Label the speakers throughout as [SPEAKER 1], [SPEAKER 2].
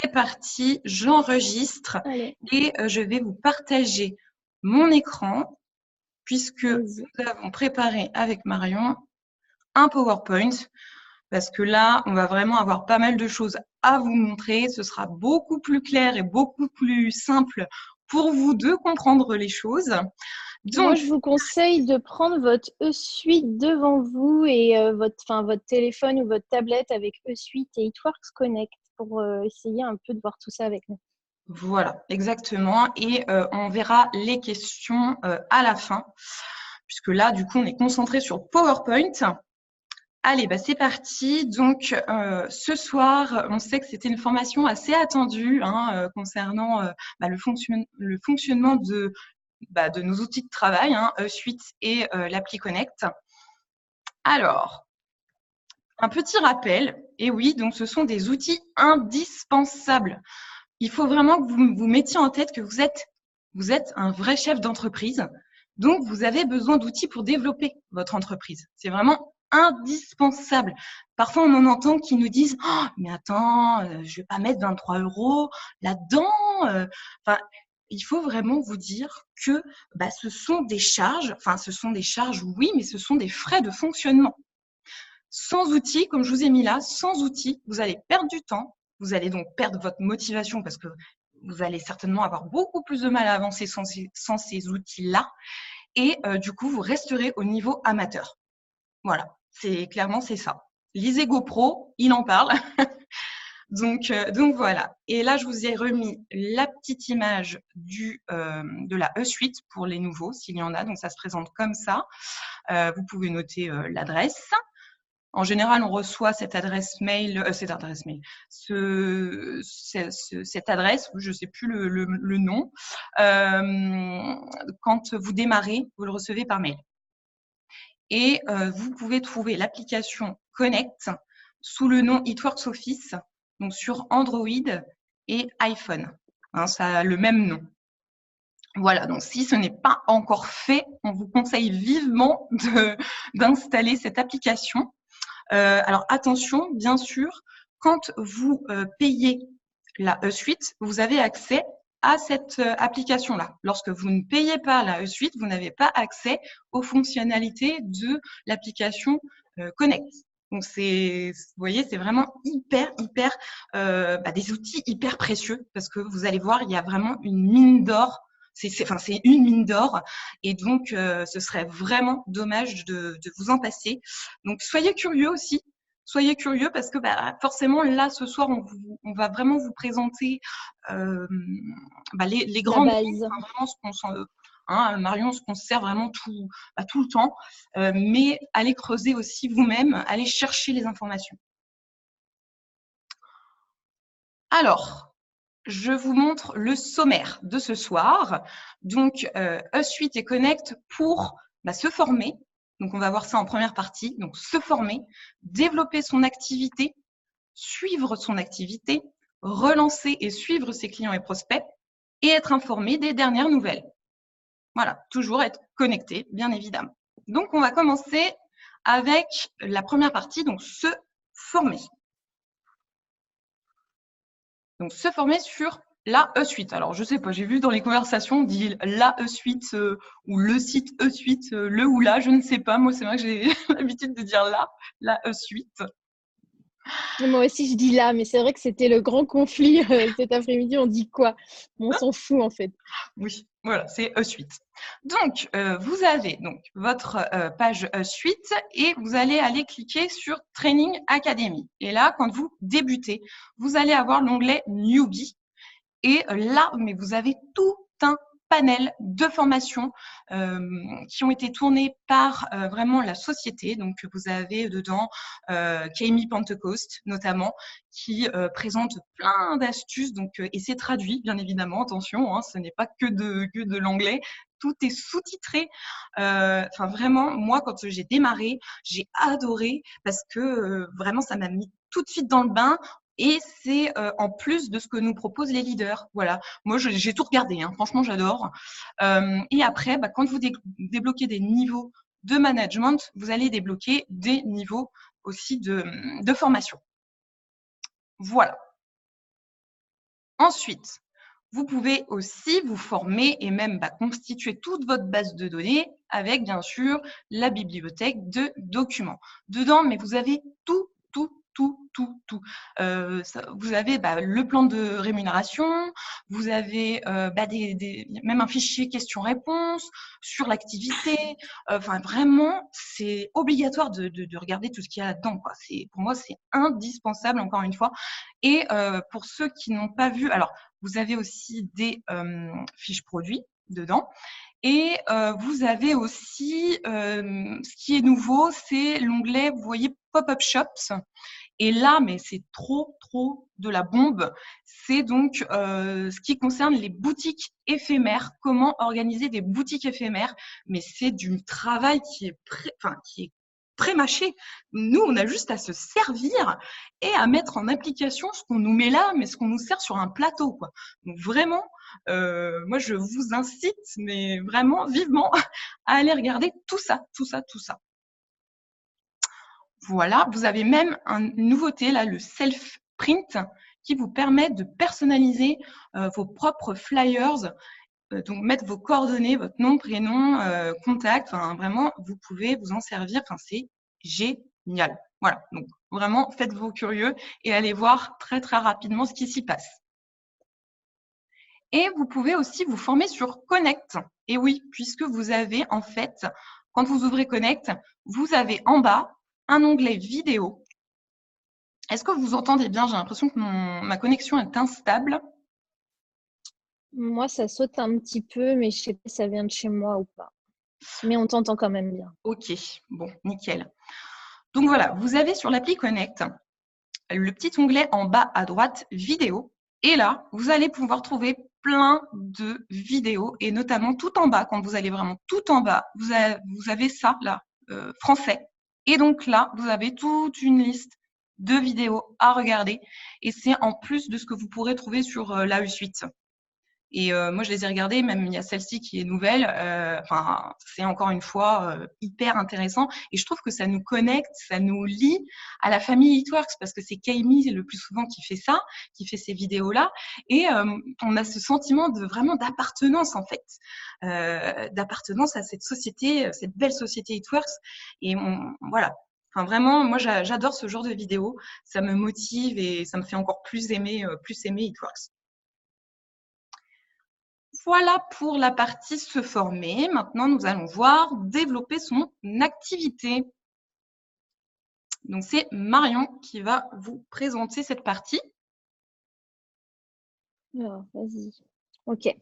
[SPEAKER 1] c'est parti, j'enregistre
[SPEAKER 2] Allez,
[SPEAKER 1] et je vais vous partager mon écran puisque
[SPEAKER 2] vas-y.
[SPEAKER 1] nous avons préparé avec Marion un PowerPoint parce que là, on va vraiment avoir pas mal de choses à vous montrer. Ce sera beaucoup plus clair et beaucoup plus simple pour vous de comprendre les choses.
[SPEAKER 2] Moi,
[SPEAKER 1] Donc,
[SPEAKER 2] je vous conseille de prendre votre E-Suite devant vous et votre téléphone ou votre tablette avec E-Suite et It Connect pour essayer un peu de voir tout ça avec nous.
[SPEAKER 1] voilà, exactement. Et on verra les questions à la fin, puisque là, du coup, on est concentré sur PowerPoint. Allez, bah c'est parti. Donc, ce soir, on sait que c'était une formation assez attendue concernant le fonctionnement de nos outils de travail, Suite et l'appli Connect. Alors, un petit rappel. Et oui, donc ce sont des outils indispensables. Il faut vraiment que vous vous mettiez en tête que vous êtes un vrai chef d'entreprise. Donc, vous avez besoin d'outils pour développer votre entreprise. C'est vraiment indispensable. Parfois, on en entend qui nous disent oh, « mais attends, je vais pas mettre 23 € là-dedans. » Enfin, il faut vraiment vous dire que ce sont des charges. Enfin, ce sont des charges, oui, mais ce sont des frais de fonctionnement. Sans outils, comme je vous ai mis là, sans outils, vous allez perdre du temps. Vous allez donc perdre votre motivation parce que vous allez certainement avoir beaucoup plus de mal à avancer sans ces outils-là. Et du coup, vous resterez au niveau amateur. Voilà, clairement, c'est ça. Lisez GoPro, il en parle. donc voilà. Et là, je vous ai remis la petite image de la E-Suite pour les nouveaux, s'il y en a. Donc, ça se présente comme ça. Vous pouvez noter l'adresse. En général, on reçoit cette adresse mail, cette adresse, je ne sais plus le nom, quand vous démarrez, vous le recevez par mail. Et vous pouvez trouver l'application Connect sous le nom It Works Office, donc sur Android et iPhone. Ça a le même nom. Voilà, donc si ce n'est pas encore fait, on vous conseille vivement d'installer cette application. Alors attention, bien sûr, quand vous payez la E-Suite, vous avez accès à cette application-là. Lorsque vous ne payez pas la E-Suite, vous n'avez pas accès aux fonctionnalités de l'application Connect. Donc vous voyez, c'est vraiment hyper des outils hyper précieux parce que vous allez voir, il y a vraiment une mine d'or. C'est une mine d'or et donc ce serait vraiment dommage de vous en passer. Donc soyez curieux aussi. Soyez curieux parce que forcément, là, ce soir, on va vraiment vous présenter les
[SPEAKER 2] La
[SPEAKER 1] grandes lignes,
[SPEAKER 2] base.
[SPEAKER 1] vraiment Marion, ce qu'on se sert vraiment tout le temps. Mais allez creuser aussi vous-même, allez chercher les informations. Alors, je vous montre le sommaire de ce soir. Donc, E-Suite et Connect pour se former. Donc, on va voir ça en première partie. Donc, se former, développer son activité, suivre son activité, relancer et suivre ses clients et prospects et être informé des dernières nouvelles. Voilà, toujours être connecté, bien évidemment. Donc, on va commencer avec la première partie, donc se former. Donc, se former sur la E-Suite. Alors, je sais pas, j'ai vu dans les conversations, on dit la E-Suite ou le site E-Suite, le ou la, je ne sais pas. Moi, c'est vrai que j'ai l'habitude de dire la E-Suite.
[SPEAKER 2] Moi aussi, je dis là, mais c'est vrai que c'était le grand conflit cet après-midi. On dit quoi? On s'en fout en fait.
[SPEAKER 1] Oui, voilà, c'est E-Suite. Donc, vous avez donc votre page E-Suite et vous allez aller cliquer sur Training Academy. Et là, quand vous débutez, vous allez avoir l'onglet Newbie. Et là, mais vous avez tout un panel de formations qui ont été tournées par vraiment la société. Donc, vous avez dedans Kami Pentecost, notamment, qui présente plein d'astuces. Donc, et c'est traduit, bien évidemment, attention, ce n'est pas que de l'anglais. Tout est sous-titré. Vraiment, moi, quand j'ai démarré, j'ai adoré parce que vraiment, ça m'a mis tout de suite dans le bain. Et c'est en plus de ce que nous proposent les leaders. Voilà. Moi, j'ai tout regardé. Franchement, j'adore. Et après, quand vous débloquez des niveaux de management, vous allez débloquer des niveaux aussi de formation. Voilà. Ensuite, vous pouvez aussi vous former et même constituer toute votre base de données avec, bien sûr, la bibliothèque de documents. Dedans, mais vous avez tout. Vous avez le plan de rémunération, vous avez même un fichier questions-réponses sur l'activité. Enfin, vraiment, c'est obligatoire de regarder tout ce qu'il y a là-dedans, quoi. Pour moi, c'est indispensable, encore une fois. Et pour ceux qui n'ont pas vu, alors, vous avez aussi des fiches produits dedans. Et vous avez aussi, ce qui est nouveau, c'est l'onglet, vous voyez, Pop-up Shops. Et là, mais c'est trop de la bombe. C'est donc ce qui concerne les boutiques éphémères. Comment organiser des boutiques éphémères. Mais c'est du travail qui est pré-mâché. Nous, on a juste à se servir et à mettre en application ce qu'on nous met là, mais ce qu'on nous sert sur un plateau, quoi. Donc vraiment, moi, je vous incite, mais vraiment vivement, à aller regarder tout ça. Voilà, vous avez même une nouveauté, là, le self-print, qui vous permet de personnaliser vos propres flyers, donc mettre vos coordonnées, votre nom, prénom, contact, enfin vraiment, vous pouvez vous en servir, enfin c'est génial. Voilà, donc vraiment, faites-vous curieux et allez voir très rapidement ce qui s'y passe. Et vous pouvez aussi vous former sur Connect. Et oui, puisque vous avez en fait, quand vous ouvrez Connect, vous avez en bas un onglet vidéo. Est-ce que vous entendez bien? J'ai l'impression que ma connexion est instable.
[SPEAKER 2] Moi, ça saute un petit peu, mais je sais pas si ça vient de chez moi ou pas. Mais on t'entend quand même bien.
[SPEAKER 1] Ok, bon, nickel. Donc voilà, vous avez sur l'appli Connect le petit onglet en bas à droite, vidéo. Et là, vous allez pouvoir trouver plein de vidéos et notamment tout en bas, quand vous allez vraiment tout en bas, vous avez ça là, français. Et donc là, vous avez toute une liste de vidéos à regarder et c'est en plus de ce que vous pourrez trouver sur l'AE Suite. Et moi, je les ai regardées, même il y a celle-ci qui est nouvelle. Enfin, c'est encore une fois hyper intéressant. Et je trouve que ça nous connecte, ça nous lie à la famille Eatworks parce que c'est Kaymi le plus souvent qui fait ça, qui fait ces vidéos-là. Et on a ce sentiment vraiment d'appartenance, en fait. D'appartenance à cette société, cette belle société Eatworks. Et voilà. Enfin, vraiment, moi, j'adore ce genre de vidéos. Ça me motive et ça me fait encore plus aimer Eatworks. Voilà pour la partie se former. Maintenant, nous allons voir développer son activité. Donc, c'est Marion qui va vous présenter cette partie.
[SPEAKER 2] Alors, vas-y. Ok.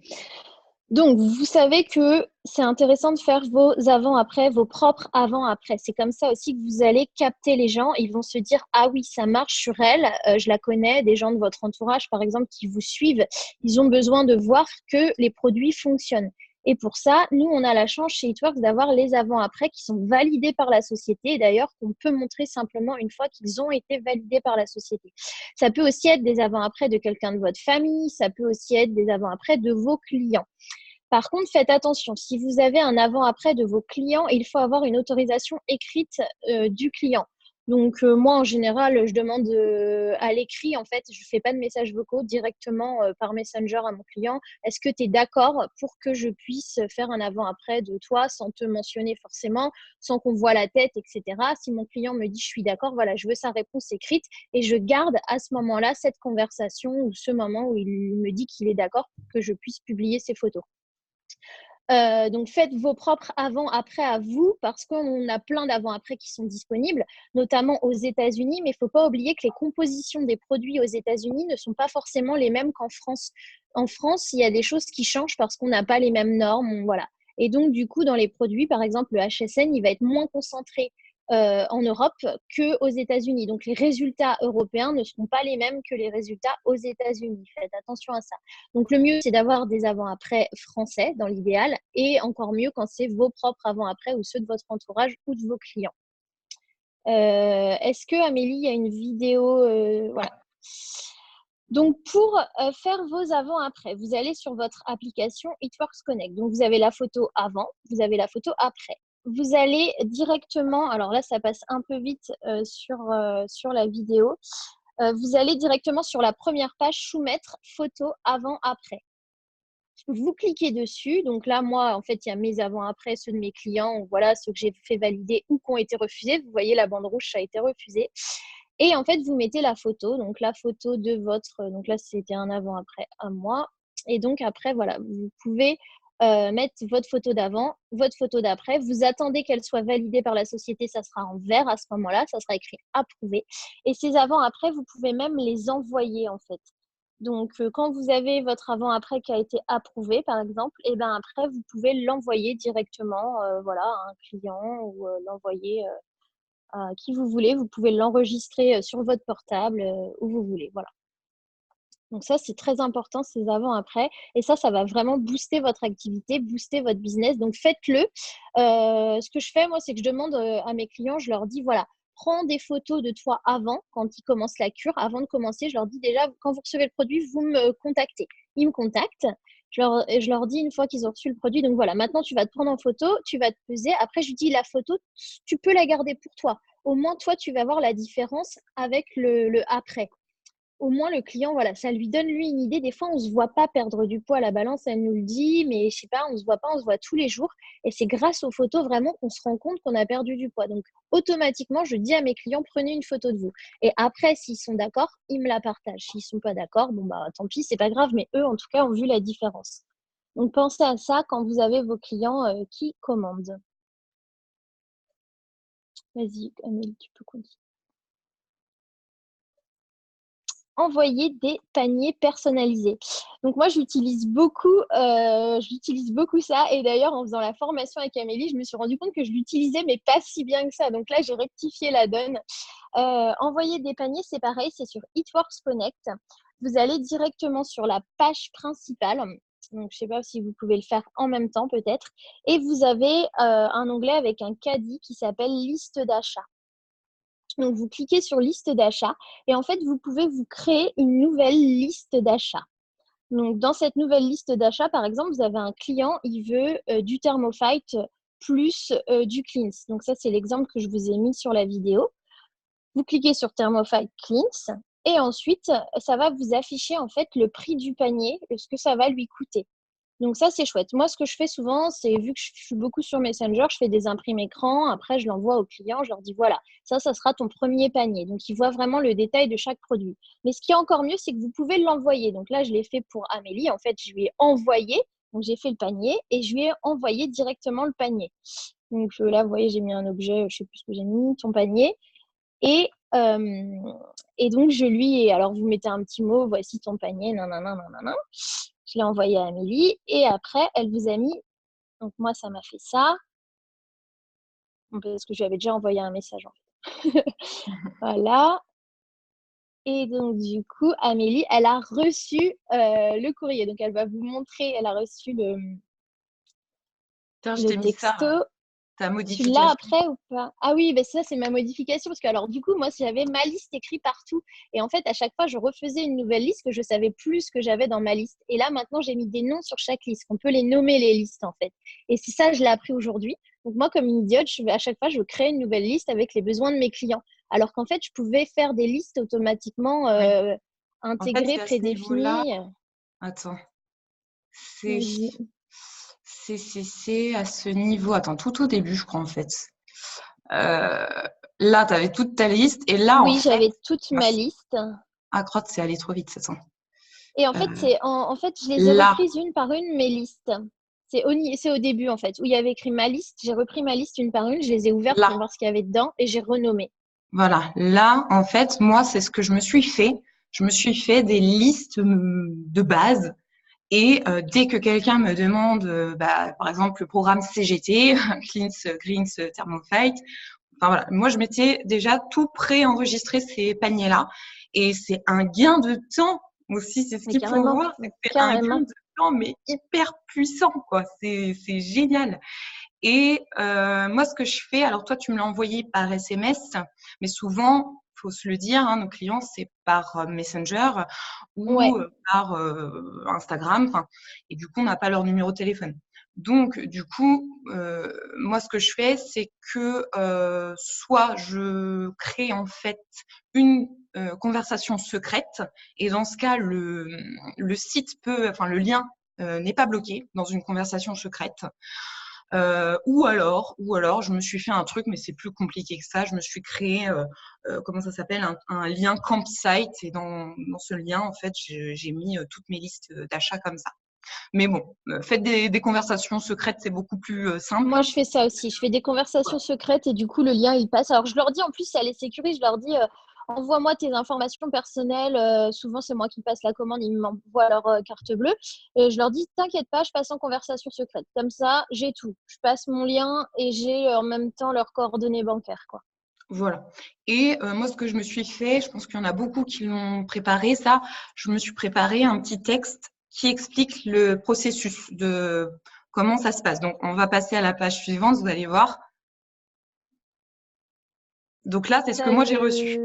[SPEAKER 2] Donc, vous savez que c'est intéressant de faire vos avant-après, vos propres avant-après. C'est comme ça aussi que vous allez capter les gens. Ils vont se dire, ah oui, ça marche sur elle, je la connais, des gens de votre entourage, par exemple, qui vous suivent. Ils ont besoin de voir que les produits fonctionnent. Et pour ça, nous, on a la chance chez Eatworks d'avoir les avant-après qui sont validés par la société et d'ailleurs qu'on peut montrer simplement une fois qu'ils ont été validés par la société. Ça peut aussi être des avant-après de quelqu'un de votre famille, ça peut aussi être des avant-après de vos clients. Par contre, faites attention, si vous avez un avant-après de vos clients, il faut avoir une autorisation écrite du client. Donc, moi, en général, je demande à l'écrit, en fait, je ne fais pas de messages vocaux directement par Messenger à mon client. Est-ce que tu es d'accord pour que je puisse faire un avant-après de toi sans te mentionner forcément, sans qu'on voit la tête, etc. Si mon client me dit je suis d'accord, voilà, je veux sa réponse écrite et je garde à ce moment-là cette conversation ou ce moment où il me dit qu'il est d'accord pour que je puisse publier ses photos. Donc, faites vos propres avant-après à vous parce qu'on a plein d'avant-après qui sont disponibles, notamment aux États-Unis. Mais il ne faut pas oublier que les compositions des produits aux États-Unis ne sont pas forcément les mêmes qu'en France. En France, il y a des choses qui changent parce qu'on n'a pas les mêmes normes. Voilà. Et donc, du coup, dans les produits, par exemple, le HSN, il va être moins concentré en Europe qu'aux États-Unis. Donc, les résultats européens ne seront pas les mêmes que les résultats aux États-Unis. Faites attention à ça. Donc, le mieux, c'est d'avoir des avant-après français dans l'idéal et encore mieux quand c'est vos propres avant-après ou ceux de votre entourage ou de vos clients. Est-ce que, Amélie, il y a une vidéo voilà. Donc, pour faire vos avant-après, vous allez sur votre application Eatworks Connect. Donc, vous avez la photo avant, vous avez la photo après. Vous allez directement, alors là, ça passe un peu vite sur la vidéo. vous allez directement sur la première page soumettre photo avant-après. Vous cliquez dessus. Donc là, moi, en fait, il y a mes avant-après, ceux de mes clients, voilà, ceux que j'ai fait valider ou qui ont été refusés. Vous voyez, la bande rouge, ça a été refusé. Et en fait, vous mettez la photo. Donc la photo de votre… Donc là, c'était un avant-après à moi. Et donc après, voilà, vous pouvez mettre votre photo d'avant, votre photo d'après. Vous attendez qu'elle soit validée par la société. Ça sera en vert à ce moment-là. Ça sera écrit approuvé. Et ces avant-après, vous pouvez même les envoyer, en fait. Donc, quand vous avez votre avant-après qui a été approuvé, par exemple, et ben après, vous pouvez l'envoyer directement voilà, à un client ou l'envoyer à qui vous voulez. Vous pouvez l'enregistrer sur votre portable, où vous voulez. Voilà. Donc ça, c'est très important, ces avant-après. Et ça va vraiment booster votre activité, booster votre business. Donc faites-le. Ce que je fais, moi, c'est que je demande à mes clients, je leur dis, voilà, prends des photos de toi avant, quand ils commencent la cure. Avant de commencer, je leur dis déjà, quand vous recevez le produit, vous me contactez. Ils me contactent. Je leur dis une fois qu'ils ont reçu le produit, donc voilà, maintenant tu vas te prendre en photo, tu vas te peser. Après, je dis la photo, tu peux la garder pour toi. Au moins, toi, tu vas voir la différence avec le après. Au moins le client, voilà, ça lui donne lui une idée. Des fois, on ne se voit pas perdre du poids, la balance, elle nous le dit, mais je sais pas, on ne se voit pas, on se voit tous les jours. Et c'est grâce aux photos vraiment qu'on se rend compte qu'on a perdu du poids. Donc, automatiquement, je dis à mes clients, prenez une photo de vous. Et après, s'ils sont d'accord, ils me la partagent. S'ils ne sont pas d'accord, bon, bah, tant pis, c'est pas grave, mais eux, en tout cas, ont vu la différence. Donc, pensez à ça quand vous avez vos clients qui commandent. Vas-y, Amélie, tu peux continuer. Envoyer des paniers personnalisés. Donc moi, j'utilise beaucoup ça. Et d'ailleurs, en faisant la formation avec Amélie, je me suis rendu compte que je l'utilisais, mais pas si bien que ça. Donc là, j'ai rectifié la donne. Envoyer des paniers, c'est pareil, c'est sur Eatworks Connect. Vous allez directement sur la page principale. Donc, je ne sais pas si vous pouvez le faire en même temps, peut-être. Et vous avez un onglet avec un caddie qui s'appelle liste d'achat. Donc, vous cliquez sur liste d'achat et en fait, vous pouvez vous créer une nouvelle liste d'achat. Donc, dans cette nouvelle liste d'achat, par exemple, vous avez un client, il veut du Thermofite plus du Cleanse. Donc, ça, c'est l'exemple que je vous ai mis sur la vidéo. Vous cliquez sur Thermofite Cleanse et ensuite, ça va vous afficher en fait le prix du panier, ce que ça va lui coûter. Donc ça, c'est chouette. Moi, ce que je fais souvent, c'est vu que je suis beaucoup sur Messenger, je fais des imprimes écran. Après, je l'envoie au client. Je leur dis, voilà, ça sera ton premier panier. Donc, ils voient vraiment le détail de chaque produit. Mais ce qui est encore mieux, c'est que vous pouvez l'envoyer. Donc là, je l'ai fait pour Amélie. En fait, je lui ai envoyé. Donc, j'ai fait le panier et je lui ai envoyé directement le panier. Donc là, vous voyez, j'ai mis un objet, je ne sais plus ce que j'ai mis, ton panier. Et, et donc, je lui ai… Alors, vous mettez un petit mot, voici ton panier, nanana, nanana. Je l'ai envoyé à Amélie et après, elle vous a mis… Donc, moi, ça m'a fait ça. Parce que je lui avais déjà envoyé un message, en fait. Voilà. Et donc, du coup, Amélie, elle a reçu le courrier. Donc, elle va vous montrer, elle a reçu
[SPEAKER 1] Tiens, je
[SPEAKER 2] le
[SPEAKER 1] t'ai mis ça,
[SPEAKER 2] texto.
[SPEAKER 1] ta
[SPEAKER 2] Tu l'as
[SPEAKER 1] modification.
[SPEAKER 2] après ou pas? Ah oui, ça, c'est ma modification. Parce que, alors, du coup, moi, j'avais ma liste écrite partout. Et en fait, à chaque fois, je refaisais une nouvelle liste que je savais plus ce que j'avais dans ma liste. Et là, maintenant, j'ai mis des noms sur chaque liste. On peut les nommer, les listes, en fait. Et c'est ça, je l'ai appris aujourd'hui. Donc, moi, comme une idiote, à chaque fois, je crée une nouvelle liste avec les besoins de mes clients. Alors qu'en fait, je pouvais faire des listes automatiquement
[SPEAKER 1] Oui. En fait,
[SPEAKER 2] intégrées,
[SPEAKER 1] c'est à ce niveau-là.
[SPEAKER 2] prédéfinies.
[SPEAKER 1] Attends. C'est
[SPEAKER 2] Vas-y.
[SPEAKER 1] à ce niveau. Attends, tout au début, je crois, en fait. Euh, Là, tu avais toute ta liste. Et là, en
[SPEAKER 2] Oui,
[SPEAKER 1] fait,
[SPEAKER 2] j'avais toute ma
[SPEAKER 1] mince.
[SPEAKER 2] liste.
[SPEAKER 1] Ah, crotte, c'est allé trop vite, attends.
[SPEAKER 2] Et en fait, en fait, je les ai
[SPEAKER 1] Là,
[SPEAKER 2] reprises une par une, mes listes. C'est au début, en fait, où il y avait écrit ma liste. J'ai repris ma liste une par une, je les ai ouvertes pour
[SPEAKER 1] là,
[SPEAKER 2] voir ce qu'il y avait dedans et j'ai renommé.
[SPEAKER 1] voilà. Là, en fait, moi, c'est ce que je me suis fait. Je me suis fait des listes de base. Et dès que quelqu'un me demande, par exemple, le programme CGT, Cleans, Greens, Thermofite, enfin voilà, moi je m'étais déjà tout pré-enregistré ces paniers-là. Et c'est un gain de temps aussi, c'est ce
[SPEAKER 2] Mais
[SPEAKER 1] qu'il faut
[SPEAKER 2] carrément,
[SPEAKER 1] voir, c'est que c'est un gain
[SPEAKER 2] carrément.
[SPEAKER 1] de temps, mais hyper puissant, quoi. C'est génial. Et moi, ce que je fais, alors toi, tu me l'as envoyé par SMS, mais souvent, faut se le dire, hein, nos clients, c'est par Messenger
[SPEAKER 2] Ouais,
[SPEAKER 1] ou par Instagram. Et du coup, on n'a pas leur numéro de téléphone. Donc, du coup, moi, ce que je fais, c'est que soit je crée en fait une conversation secrète. Et dans ce cas, le site peut, enfin le lien n'est pas bloqué dans une conversation secrète. Ou alors, je me suis fait un truc, mais c'est plus compliqué que ça. Je me suis créé, comment ça s'appelle, un lien campsite. Et dans ce lien, en fait, j'ai mis toutes mes listes d'achats comme ça. Mais bon, faites des conversations secrètes, c'est beaucoup plus simple.
[SPEAKER 2] Moi, je fais ça aussi. Je fais des conversations secrètes et du coup, le lien, il passe. Alors, je leur dis, en plus, ça les sécurise. Je leur dis, envoie-moi tes informations personnelles. Souvent, c'est moi qui passe la commande. Ils m'envoient leur carte bleue. Et je leur dis, t'inquiète pas, je passe en conversation secrète. Comme ça, j'ai tout. Je passe mon lien et j'ai en même temps leurs coordonnées bancaires, quoi.
[SPEAKER 1] Voilà. Et moi, ce que je me suis fait, je pense qu'il y en a beaucoup qui l'ont préparé, ça, je me suis préparé un petit texte qui explique le processus de comment ça se passe. Donc, on va passer à la page suivante, vous allez voir. Donc là, c'est ce que moi, j'ai reçu.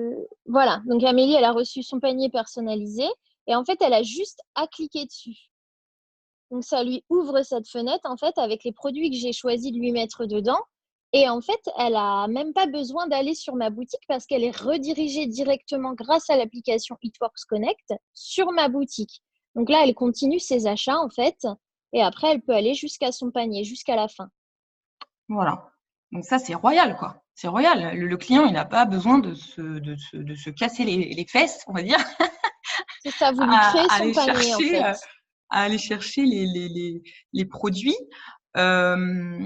[SPEAKER 2] Voilà. Donc, Amélie, elle a reçu son panier personnalisé et en fait, elle a juste à cliquer dessus. Donc, ça lui ouvre cette fenêtre, en fait, avec les produits que j'ai choisi de lui mettre dedans. Et en fait, elle n'a même pas besoin d'aller sur ma boutique parce qu'elle est redirigée directement grâce à l'application Eatworks Connect sur ma boutique. Donc là, elle continue ses achats, en fait. Et après, elle peut aller jusqu'à son panier, jusqu'à la fin.
[SPEAKER 1] Voilà. Donc ça, c'est royal, quoi. C'est royal. Le client, il n'a pas besoin de se casser les fesses, on va dire,
[SPEAKER 2] C'est ça, vous lui
[SPEAKER 1] à
[SPEAKER 2] créez son
[SPEAKER 1] aller
[SPEAKER 2] panier, en
[SPEAKER 1] chercher,
[SPEAKER 2] fait.
[SPEAKER 1] les produits. Euh,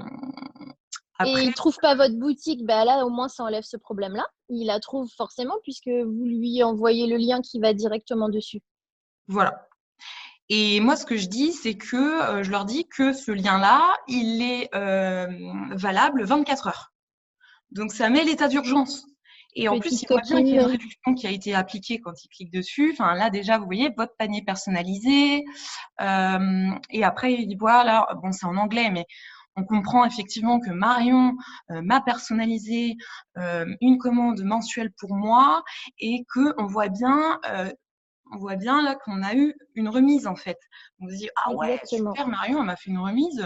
[SPEAKER 2] Et il
[SPEAKER 1] Après,
[SPEAKER 2] ne trouve pas votre boutique, bah là, au moins, ça enlève ce problème-là. Il la trouve forcément puisque vous lui envoyez le lien qui va directement dessus.
[SPEAKER 1] voilà. Et moi, ce que je dis, c'est que je leur dis que ce lien-là, il est valable 24 heures. Donc, ça met l'état d'urgence. Et en plus,
[SPEAKER 2] Petite
[SPEAKER 1] il voit bien qu'il y a une
[SPEAKER 2] copine.
[SPEAKER 1] réduction qui a été appliquée quand il clique dessus. Enfin, là, déjà, vous voyez, votre panier personnalisé. Et après, il voit, là, bon, c'est en anglais, mais on comprend effectivement que Marion m'a personnalisé une commande mensuelle pour moi et qu'on voit bien là qu'on a eu une remise en fait. On se dit ah ouais
[SPEAKER 2] Exactement.
[SPEAKER 1] super Marion elle m'a fait une remise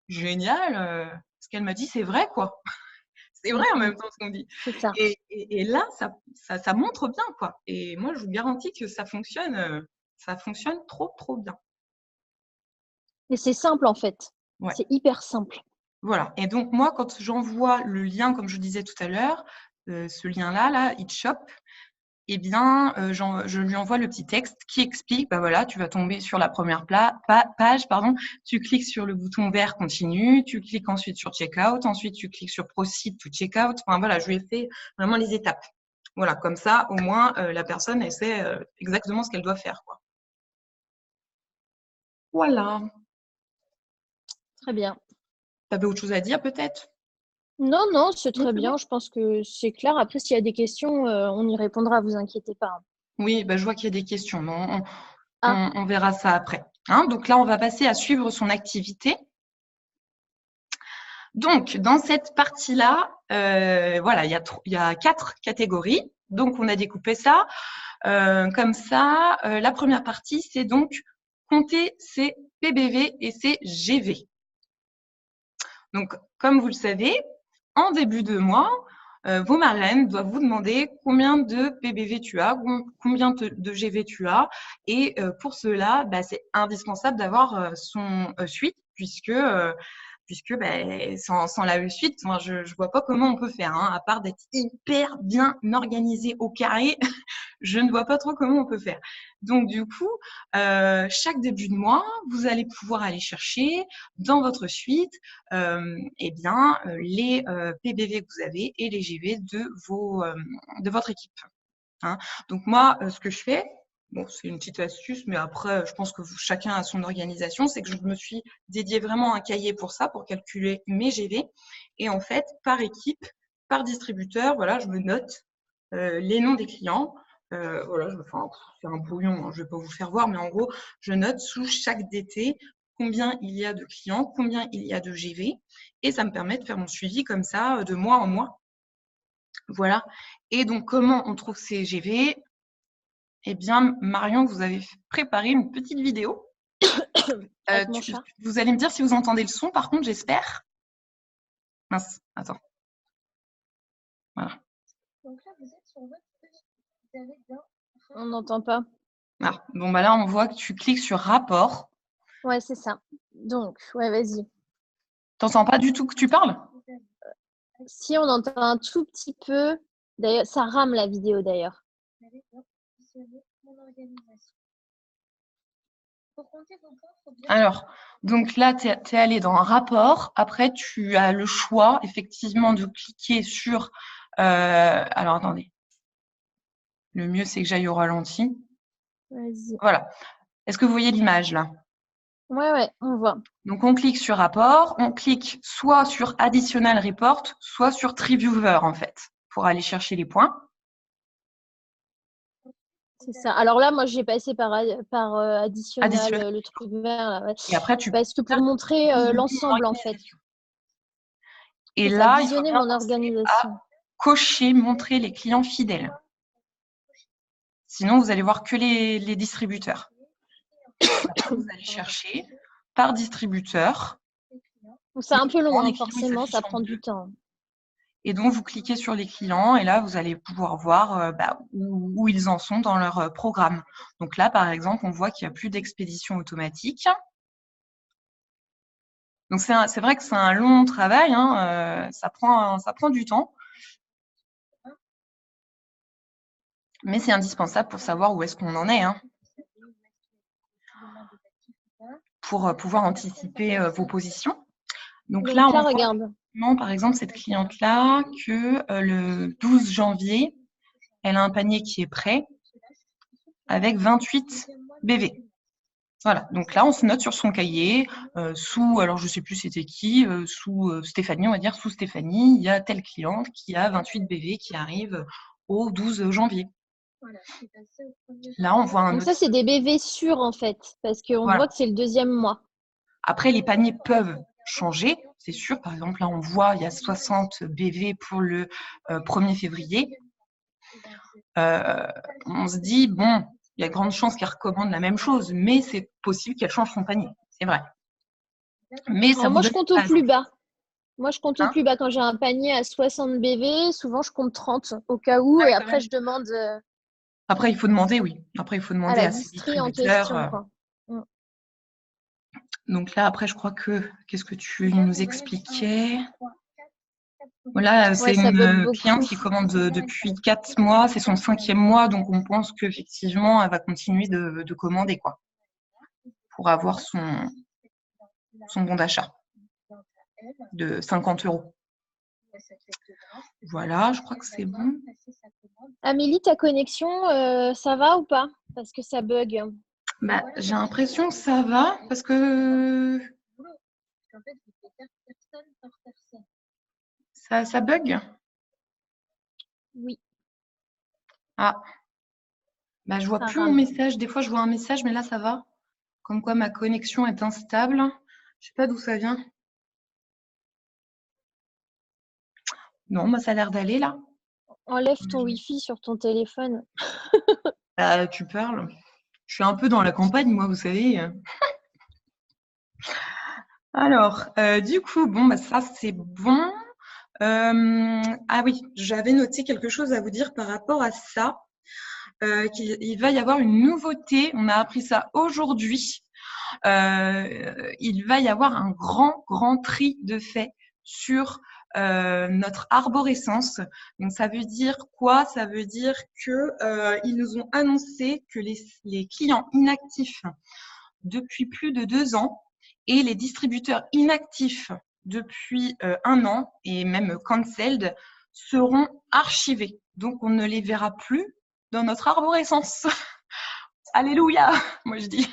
[SPEAKER 1] génial ce qu'elle m'a dit c'est vrai quoi. C'est vrai en
[SPEAKER 2] Mm, mm.
[SPEAKER 1] même temps ce qu'on dit.
[SPEAKER 2] C'est ça.
[SPEAKER 1] Et là ça montre bien quoi. Et moi je vous garantis que ça fonctionne trop bien.
[SPEAKER 2] Et c'est simple, en fait.
[SPEAKER 1] Ouais.
[SPEAKER 2] C'est hyper simple.
[SPEAKER 1] Voilà. Et donc moi quand j'envoie le lien comme je disais tout à l'heure, ce lien là Eatshop, eh bien, je lui envoie le petit texte qui explique, bah voilà, tu vas tomber sur la première page, pardon, tu cliques sur le bouton vert continue, tu cliques ensuite sur checkout, ensuite tu cliques sur proceed to checkout. Enfin voilà, je lui ai fait vraiment les étapes. Voilà, comme ça, au moins, la personne, elle sait exactement ce qu'elle doit faire, quoi. Voilà.
[SPEAKER 2] Très bien.
[SPEAKER 1] Tu avais autre chose à dire, peut-être?
[SPEAKER 2] Non, non, c'est
[SPEAKER 1] Non,
[SPEAKER 2] très
[SPEAKER 1] c'est bon.
[SPEAKER 2] bien. Je pense que c'est clair. Après, s'il y a des questions, on y répondra, vous inquiétez pas.
[SPEAKER 1] Oui, bah, je vois qu'il y a des questions. Mais
[SPEAKER 2] Ah,
[SPEAKER 1] on verra ça après. Hein, donc là, on va passer à suivre son activité. Donc, dans cette partie-là, voilà, il y a 4 catégories. Donc, on a découpé ça comme ça. La première partie, c'est donc compter ses PBV et ses GV. Donc, comme vous le savez, en début de mois, vos marraines doivent vous demander combien de PBV tu as, combien de GV tu as. Et pour cela, bah, c'est indispensable d'avoir son suite puisque sans la suite, moi, je ne vois pas comment on peut faire, hein, à part d'être hyper bien organisé au carré. Je ne vois pas trop comment on peut faire. Donc, du coup, chaque début de mois, vous allez pouvoir aller chercher dans votre suite eh bien, les PBV que vous avez et les GV de votre équipe. Hein. Donc, moi, ce que je fais, bon, c'est une petite astuce, mais après, je pense que chacun a son organisation, c'est que je me suis dédié vraiment un cahier pour ça, pour calculer mes GV. Et en fait, par équipe, par distributeur, voilà, je me note les noms des clients. Voilà, c'est un brouillon, hein, je ne vais pas vous faire voir, mais en gros, je note sous chaque DT combien il y a de clients, combien il y a de GV, et ça me permet de faire mon suivi comme ça, de mois en mois. Voilà. Et donc, comment on trouve ces GV? Eh bien, Marion, vous avez préparé une petite vidéo.
[SPEAKER 2] avec mon chat.
[SPEAKER 1] Vous allez me dire si vous entendez le son, par contre, j'espère. Mince, attends. Voilà.
[SPEAKER 2] Donc là, vous êtes sur votre On n'entend pas.
[SPEAKER 1] Ah, bon, bah là, on voit que tu cliques sur rapport.
[SPEAKER 2] Ouais, c'est ça. Donc, ouais, vas-y.
[SPEAKER 1] T'entends pas du tout que tu parles?
[SPEAKER 2] Si on entend un tout petit peu, d'ailleurs, ça rame la vidéo d'ailleurs.
[SPEAKER 1] Alors, donc là, tu es allé dans rapport. Après, tu as le choix, effectivement, de cliquer sur… alors, attendez. Le mieux, c'est que j'aille au ralenti.
[SPEAKER 2] Vas-y.
[SPEAKER 1] Voilà. Est-ce que vous voyez l'image, là?
[SPEAKER 2] Ouais, on voit.
[SPEAKER 1] Donc, on clique sur rapport. On clique soit sur Additional Report, soit sur Tree Viewer, en fait, pour aller chercher les points.
[SPEAKER 2] C'est ça. Alors là, moi, j'ai passé par additionnel, le truc vert. Là, ouais.
[SPEAKER 1] Et après, tu
[SPEAKER 2] Parce que pour montrer l'ensemble, en fait.
[SPEAKER 1] Et
[SPEAKER 2] C'est
[SPEAKER 1] là,
[SPEAKER 2] ça,
[SPEAKER 1] il faut
[SPEAKER 2] visionner
[SPEAKER 1] bien
[SPEAKER 2] mon
[SPEAKER 1] penser
[SPEAKER 2] organisation.
[SPEAKER 1] à cocher, montrer les clients fidèles. Sinon, vous allez voir que les distributeurs. Après, vous allez chercher par distributeur.
[SPEAKER 2] C'est un peu long,
[SPEAKER 1] Les
[SPEAKER 2] hein,
[SPEAKER 1] clients, ils
[SPEAKER 2] forcément, ça
[SPEAKER 1] s'affichent en
[SPEAKER 2] prend
[SPEAKER 1] bleu.
[SPEAKER 2] du temps.
[SPEAKER 1] Et donc, vous cliquez sur les clients et là, vous allez pouvoir voir où ils en sont dans leur programme. Donc là, par exemple, on voit qu'il n'y a plus d'expédition automatique. Donc, c'est vrai que c'est un long travail, hein, ça prend du temps. Mais c'est indispensable pour savoir où est-ce qu'on en est, hein, pour pouvoir anticiper vos positions. Donc là, on voit
[SPEAKER 2] regarde.
[SPEAKER 1] par exemple cette cliente-là que le 12 janvier, elle a un panier qui est prêt avec 28 BV. Voilà, donc là, on se note sur son cahier, alors je ne sais plus c'était qui, sous Stéphanie, on va dire, sous Stéphanie, il y a telle cliente qui a 28 BV qui arrive au 12 janvier. Là, on voit un
[SPEAKER 2] Donc
[SPEAKER 1] autre…
[SPEAKER 2] ça, c'est des BV sûrs, en fait, parce qu'on voit que c'est le 2e mois.
[SPEAKER 1] Après, les paniers peuvent changer, c'est sûr. Par exemple, là, on voit il y a 60 BV pour le 1er février. On se dit, bon, il y a de grandes chances qu'elle recommande la même chose, mais c'est possible qu'elle change son panier, c'est vrai. Mais ça
[SPEAKER 2] moi, je compte au plus bas. Moi, je compte au plus bas. Quand j'ai un panier à 60 BV, souvent, je compte 30 au cas où, et après, je demande…
[SPEAKER 1] Après, il faut demander, oui. Après, il faut demander à ces distributeurs.
[SPEAKER 2] En question, quoi.
[SPEAKER 1] Donc là, après, je crois que… Qu'est-ce que tu nous expliquais? Voilà, c'est une cliente qui commande depuis 4 mois, c'est son 5e mois, donc on pense qu'effectivement, elle va continuer de commander, quoi, pour avoir son bon d'achat de 50 €. Voilà, je crois que c'est bon.
[SPEAKER 2] Amélie, ta connexion, ça va ou pas? Parce que ça bug.
[SPEAKER 1] Bah, j'ai l'impression que ça va, parce que ça bug.
[SPEAKER 2] Oui.
[SPEAKER 1] Ah, bah, je vois plus mon message. Des fois, je vois un message, mais là, ça va. Comme quoi, ma connexion est instable. Je sais pas d'où ça vient. Non, bah, ça a l'air d'aller, là.
[SPEAKER 2] Enlève ton Wi-Fi sur ton téléphone.
[SPEAKER 1] Bah, tu parles. Je suis un peu dans la campagne, moi, vous savez. Alors, du coup, bon, bah, ça, c'est bon. Ah oui, j'avais noté quelque chose à vous dire par rapport à ça. Qu'il va y avoir une nouveauté. On a appris ça aujourd'hui. Il va y avoir un grand tri de fait sur notre arborescence. Donc, ça veut dire quoi? Ça veut dire qu'ils nous ont annoncé que les clients inactifs depuis plus de 2 ans et les distributeurs inactifs depuis 1 an et même cancelled seront archivés. Donc, on ne les verra plus dans notre arborescence. Alléluia, moi je dis.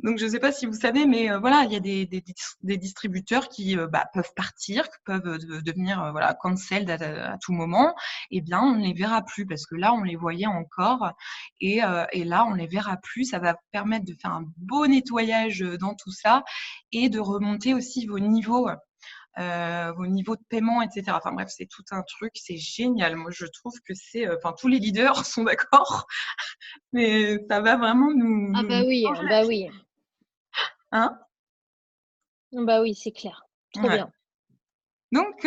[SPEAKER 1] Donc, je ne sais pas si vous savez, mais voilà, il y a des distributeurs qui peuvent partir, qui peuvent devenir cancelled à tout moment. Eh bien, on ne les verra plus parce que là, on les voyait encore. Et là, on ne les verra plus. Ça va permettre de faire un beau nettoyage dans tout ça et de remonter aussi vos niveaux de paiement, etc. Enfin bref, c'est tout un truc, c'est génial. Moi, je trouve que c'est… tous les leaders sont d'accord, mais ça va vraiment nous…
[SPEAKER 2] Ah bah oui, bah oui.
[SPEAKER 1] Hein?
[SPEAKER 2] Bah oui, c'est clair. Très bien.
[SPEAKER 1] Donc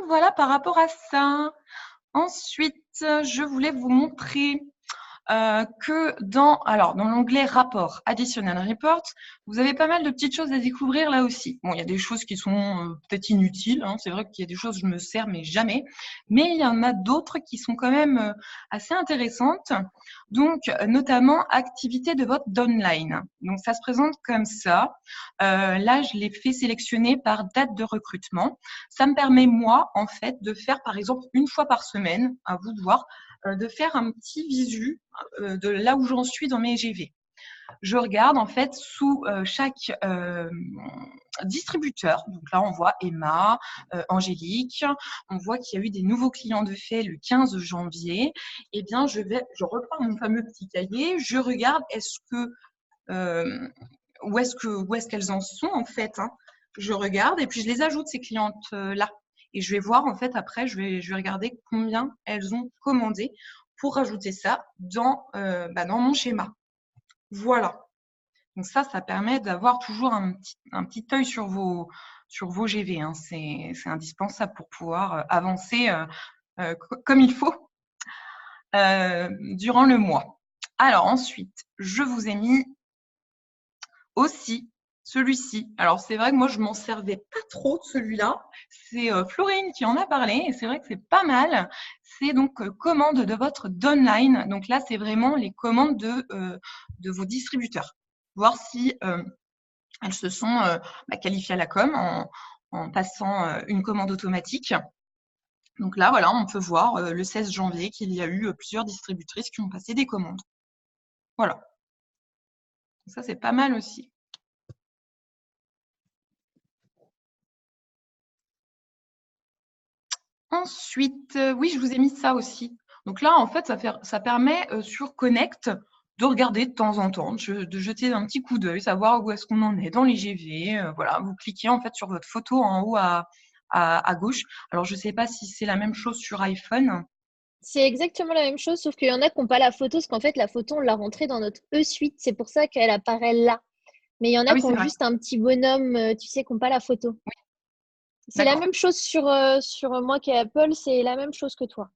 [SPEAKER 1] voilà par rapport à ça. Ensuite, je voulais vous montrer que dans l'onglet rapport, additionnel report, vous avez pas mal de petites choses à découvrir là aussi. Bon, il y a des choses qui sont peut-être inutiles, hein. C'est vrai qu'il y a des choses je me sers mais jamais, mais il y en a d'autres qui sont quand même assez intéressantes. Donc, notamment activité de votre downline. Donc, ça se présente comme ça. Là, je l'ai fait sélectionner par date de recrutement. Ça me permet, moi, en fait, de faire, par exemple, une fois par semaine, à vous de voir, de faire un petit visu de là où j'en suis dans mes GV. Je regarde en fait sous chaque distributeur. Donc là, on voit Emma, Angélique. On voit qu'il y a eu des nouveaux clients de fait le 15 janvier. Eh bien, je reprends mon fameux petit cahier. Je regarde où est-ce qu'elles en sont en fait, hein. Je regarde et puis je les ajoute ces clientes là. Et je vais voir en fait après, je vais regarder combien elles ont commandé pour rajouter ça dans mon schéma. Voilà. Donc ça permet d'avoir toujours un petit œil sur vos GV, hein. C'est indispensable pour pouvoir avancer comme il faut durant le mois. Alors ensuite, je vous ai mis aussi celui-ci. Alors c'est vrai que moi je m'en servais pas trop de celui-là. C'est Florine qui en a parlé et c'est vrai que c'est pas mal. C'est donc commande de votre downline. Donc là c'est vraiment les commandes de vos distributeurs. Voir si elles se sont qualifiées à la com en passant une commande automatique. Donc là voilà, on peut voir le 16 janvier qu'il y a eu plusieurs distributrices qui ont passé des commandes. Voilà. Ça c'est pas mal aussi. Ensuite, oui, je vous ai mis ça aussi. Donc là, en fait, ça permet sur Connect de regarder de temps en temps, de jeter un petit coup d'œil, savoir où est-ce qu'on en est dans les GV. Voilà, vous cliquez en fait sur votre photo en haut à gauche. Alors, je ne sais pas si c'est la même chose sur iPhone.
[SPEAKER 2] C'est exactement la même chose, sauf qu'il y en a qui n'ont pas la photo, parce qu'en fait, la photo, on l'a rentrée dans notre E-Suite. C'est pour ça qu'elle apparaît là. Mais il y en
[SPEAKER 1] Ah
[SPEAKER 2] a
[SPEAKER 1] oui,
[SPEAKER 2] qui
[SPEAKER 1] c'est
[SPEAKER 2] ont
[SPEAKER 1] vrai.
[SPEAKER 2] juste un petit bonhomme, tu sais, qui n'ont pas la photo.
[SPEAKER 1] Oui,
[SPEAKER 2] C'est la
[SPEAKER 1] d'accord.
[SPEAKER 2] même chose sur moi qui est Apple, c'est la même chose que toi.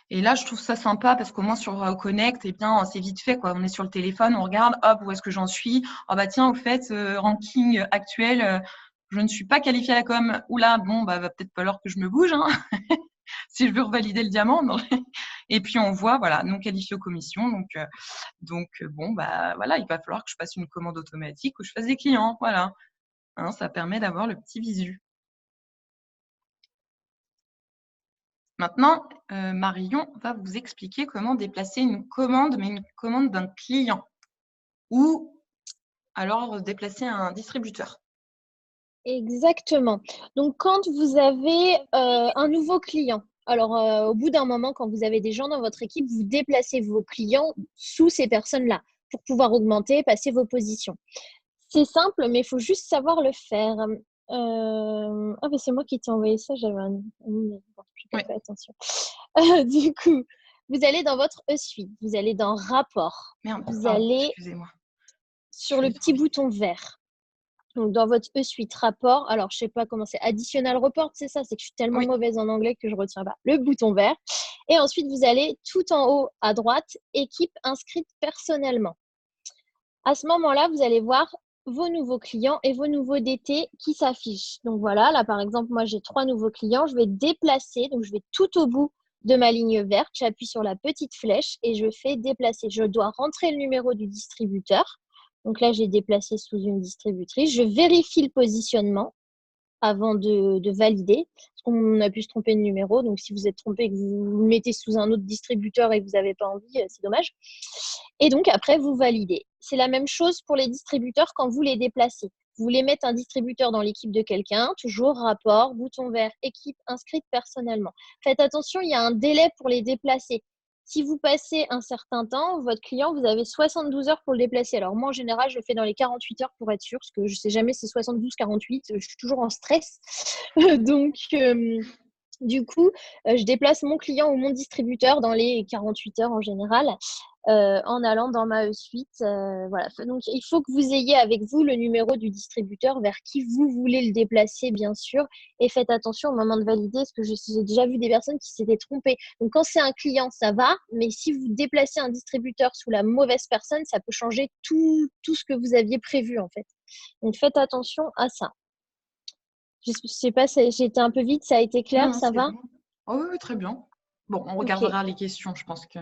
[SPEAKER 1] Et là, je trouve ça sympa parce qu'au moins sur Connect, eh bien, c'est vite fait, quoi. On est sur le téléphone, on regarde, hop, où est-ce que j'en suis? Ah bah tiens, au fait, ranking actuel, je ne suis pas qualifiée à la com. Oula, bon, bah va peut-être falloir que je me bouge, hein, si je veux revalider le diamant. Non. Et puis on voit, voilà, non qualifié aux commissions. Donc bon, bah voilà, il va falloir que je passe une commande automatique ou je fasse des clients. Voilà. Hein, ça permet d'avoir le petit visu. Maintenant, Marion va vous expliquer comment déplacer une commande, mais une commande d'un client ou alors déplacer un distributeur.
[SPEAKER 2] Exactement. Donc, quand vous avez un nouveau client, alors au bout d'un moment, quand vous avez des gens dans votre équipe, vous déplacez vos clients sous ces personnes-là pour pouvoir augmenter, passer vos positions. C'est simple, mais il faut juste savoir le faire. Ah, mais c'est moi qui t'ai envoyé ça, j'avais un numéro, je n'ai
[SPEAKER 1] Oui,
[SPEAKER 2] pas fait attention. Du coup, vous allez dans votre E-Suite, vous allez dans Rapport,
[SPEAKER 1] merde,
[SPEAKER 2] vous
[SPEAKER 1] pardon,
[SPEAKER 2] allez
[SPEAKER 1] excusez-moi. Je
[SPEAKER 2] sur
[SPEAKER 1] suis
[SPEAKER 2] le
[SPEAKER 1] allée trop
[SPEAKER 2] petit
[SPEAKER 1] vite.
[SPEAKER 2] bouton vert. Donc, dans votre E-Suite Rapport, alors je ne sais pas comment c'est, Additional Report, c'est ça, c'est que je suis tellement
[SPEAKER 1] Oui,
[SPEAKER 2] mauvaise en anglais que je ne retiens pas. Le bouton vert. Et ensuite, vous allez tout en haut à droite, Équipe inscrite personnellement. À ce moment-là, vous allez voir vos nouveaux clients et vos nouveaux DT qui s'affichent. Donc voilà, là par exemple, moi j'ai 3 nouveaux clients. Je vais déplacer, donc je vais tout au bout de ma ligne verte. J'appuie sur la petite flèche et je fais déplacer. Je dois rentrer le numéro du distributeur. Donc là, j'ai déplacé sous une distributrice. Je vérifie le positionnement avant de valider. Parce qu'on a pu se tromper de numéro. Donc, si vous êtes trompé et que vous le mettez sous un autre distributeur et que vous n'avez pas envie, c'est dommage. Et donc, après, vous validez. C'est la même chose pour les distributeurs quand vous les déplacez. Vous voulez mettre un distributeur dans l'équipe de quelqu'un, toujours rapport, bouton vert, équipe inscrite personnellement. Faites attention, il y a un délai pour les déplacer. Si vous passez un certain temps, votre client, vous avez 72 heures pour le déplacer. Alors moi, en général, je le fais dans les 48 heures pour être sûr, parce que je ne sais jamais si c'est 72, 48, je suis toujours en stress. Donc, du coup, je déplace mon client ou mon distributeur dans les 48 heures en général. en allant dans ma E-Suite. Voilà. Donc, il faut que vous ayez avec vous le numéro du distributeur vers qui vous voulez le déplacer, bien sûr. Et faites attention au moment de valider, parce que j'ai déjà vu des personnes qui s'étaient trompées. Donc, quand c'est un client, ça va. Mais si vous déplacez un distributeur sous la mauvaise personne, ça peut changer tout ce que vous aviez prévu, en fait. Donc, faites attention à ça. Je ne sais pas, j'ai été un peu vite, ça a été clair,
[SPEAKER 1] Non,
[SPEAKER 2] ça
[SPEAKER 1] c'est
[SPEAKER 2] va?
[SPEAKER 1] bon. Oh, oui, oui, très bien. Bon, on
[SPEAKER 2] Ok.
[SPEAKER 1] regardera les questions, je pense que.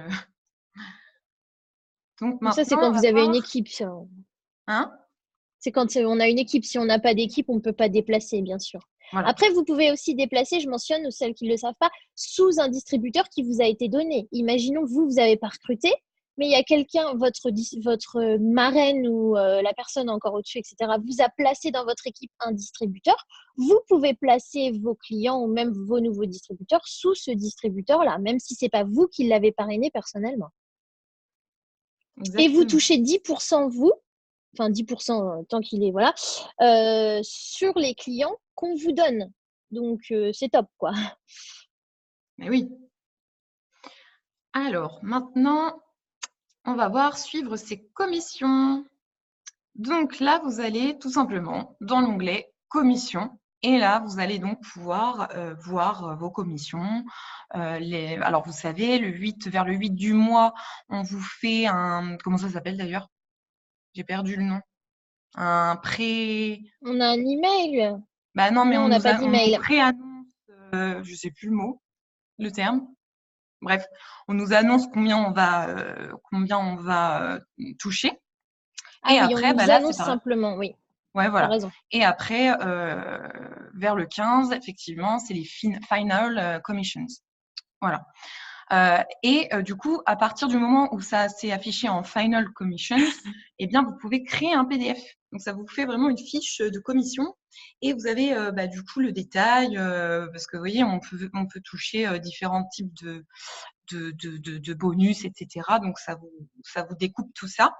[SPEAKER 1] Donc
[SPEAKER 2] Donc ça, c'est
[SPEAKER 1] maintenant,
[SPEAKER 2] quand
[SPEAKER 1] on va
[SPEAKER 2] vous avez une
[SPEAKER 1] voir.
[SPEAKER 2] équipe, ça.
[SPEAKER 1] Hein?
[SPEAKER 2] C'est quand on a une équipe. Si on n'a pas d'équipe, on ne peut pas déplacer, bien sûr.
[SPEAKER 1] Voilà.
[SPEAKER 2] Après, vous pouvez aussi déplacer, je mentionne, ou celles qui ne le savent pas, sous un distributeur qui vous a été donné. Imaginons que vous n'avez pas recruté, mais il y a quelqu'un, votre marraine ou la personne encore au-dessus, etc., vous a placé dans votre équipe un distributeur. Vous pouvez placer vos clients ou même vos nouveaux distributeurs sous ce distributeur-là, même si ce n'est pas vous qui l'avez parrainé personnellement. Et vous
[SPEAKER 1] Exactement.
[SPEAKER 2] touchez 10% vous, enfin 10% tant qu'il est, voilà, sur les clients qu'on vous donne. Donc, c'est top, quoi.
[SPEAKER 1] Mais oui. Alors, maintenant, on va voir suivre ses commissions. Donc là, vous allez tout simplement dans l'onglet commissions. Et là, vous allez donc pouvoir voir vos commissions. Alors, vous savez, vers le 8 du mois, on vous fait un… Comment ça s'appelle d'ailleurs? J'ai perdu le nom. Un pré…
[SPEAKER 2] On a un email.
[SPEAKER 1] Bah non, mais
[SPEAKER 2] Non, on n'a pas
[SPEAKER 1] on
[SPEAKER 2] d'email.
[SPEAKER 1] préannonce, je sais plus le mot, le terme. Bref, on nous annonce combien on va toucher.
[SPEAKER 2] Ah
[SPEAKER 1] Et
[SPEAKER 2] oui, on
[SPEAKER 1] après, bah
[SPEAKER 2] nous
[SPEAKER 1] là, c'est
[SPEAKER 2] annonce
[SPEAKER 1] pareil.
[SPEAKER 2] simplement, oui,
[SPEAKER 1] Ouais,
[SPEAKER 2] tu as
[SPEAKER 1] voilà.
[SPEAKER 2] raison.
[SPEAKER 1] Et après, vers le 15, effectivement, c'est les final commissions. Voilà. Et du coup, à partir du moment où ça s'est affiché en final commissions, eh bien, vous pouvez créer un PDF. Donc, ça vous fait vraiment une fiche de commission et vous avez du coup le détail parce que vous voyez, on peut toucher différents types de bonus, etc. Donc, ça vous découpe tout ça.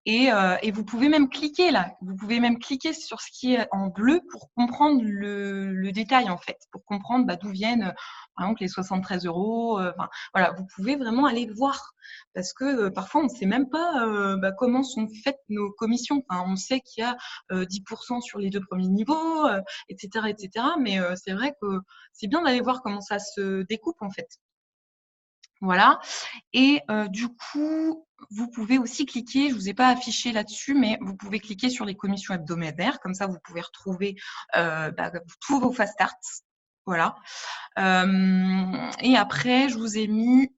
[SPEAKER 1] Et vous pouvez même cliquer là, vous pouvez même cliquer sur ce qui est en bleu pour comprendre le détail en fait, pour comprendre d'où viennent par exemple les 73 euros. Enfin, voilà, vous pouvez vraiment aller voir parce que parfois on ne sait même pas comment sont faites nos commissions. Enfin, on sait qu'il y a 10% sur les 2 premiers niveaux, etc., etc. Mais c'est vrai que c'est bien d'aller voir comment ça se découpe en fait. Voilà. Et du coup, vous pouvez aussi cliquer, je ne vous ai pas affiché là-dessus, mais vous pouvez cliquer sur les commissions hebdomadaires. Comme ça, vous pouvez retrouver tous vos fast starts. Voilà. Et après, je vous ai mis…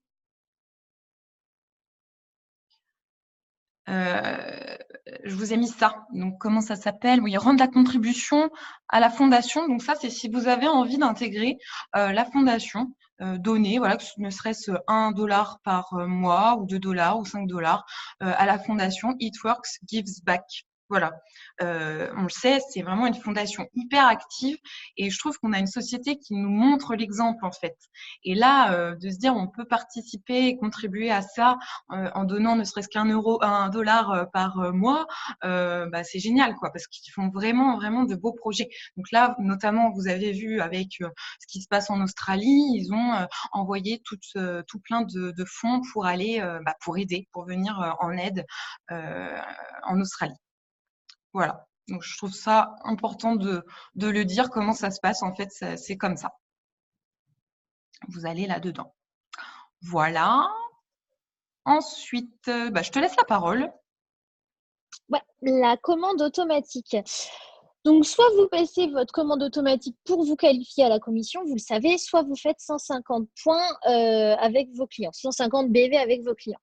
[SPEAKER 1] ça. Donc, comment ça s'appelle? Oui, rendre la contribution à la fondation. Donc, ça, c'est si vous avez envie d'intégrer la fondation, donner, voilà, que ne serait-ce 1 dollar par mois ou 2 dollars ou 5 dollars à la fondation It Works Gives Back. Voilà. On le sait, c'est vraiment une fondation hyper active et je trouve qu'on a une société qui nous montre l'exemple en fait. Et là, de se dire on peut participer et contribuer à ça en donnant ne serait-ce qu'un euro, 1 dollar par mois, c'est génial, quoi, parce qu'ils font vraiment, vraiment de beaux projets. Donc là, notamment, vous avez vu avec ce qui se passe en Australie, ils ont envoyé tout plein de fonds pour aller, pour aider, pour venir en aide en Australie. Voilà. Donc je trouve ça important de le dire, comment ça se passe. En fait, c'est comme ça. Vous allez là-dedans. Voilà. Ensuite, je te laisse la parole.
[SPEAKER 2] Ouais, la commande automatique. Donc, soit vous passez votre commande automatique pour vous qualifier à la commission, vous le savez, soit vous faites 150 points avec vos clients, 150 BV avec vos clients.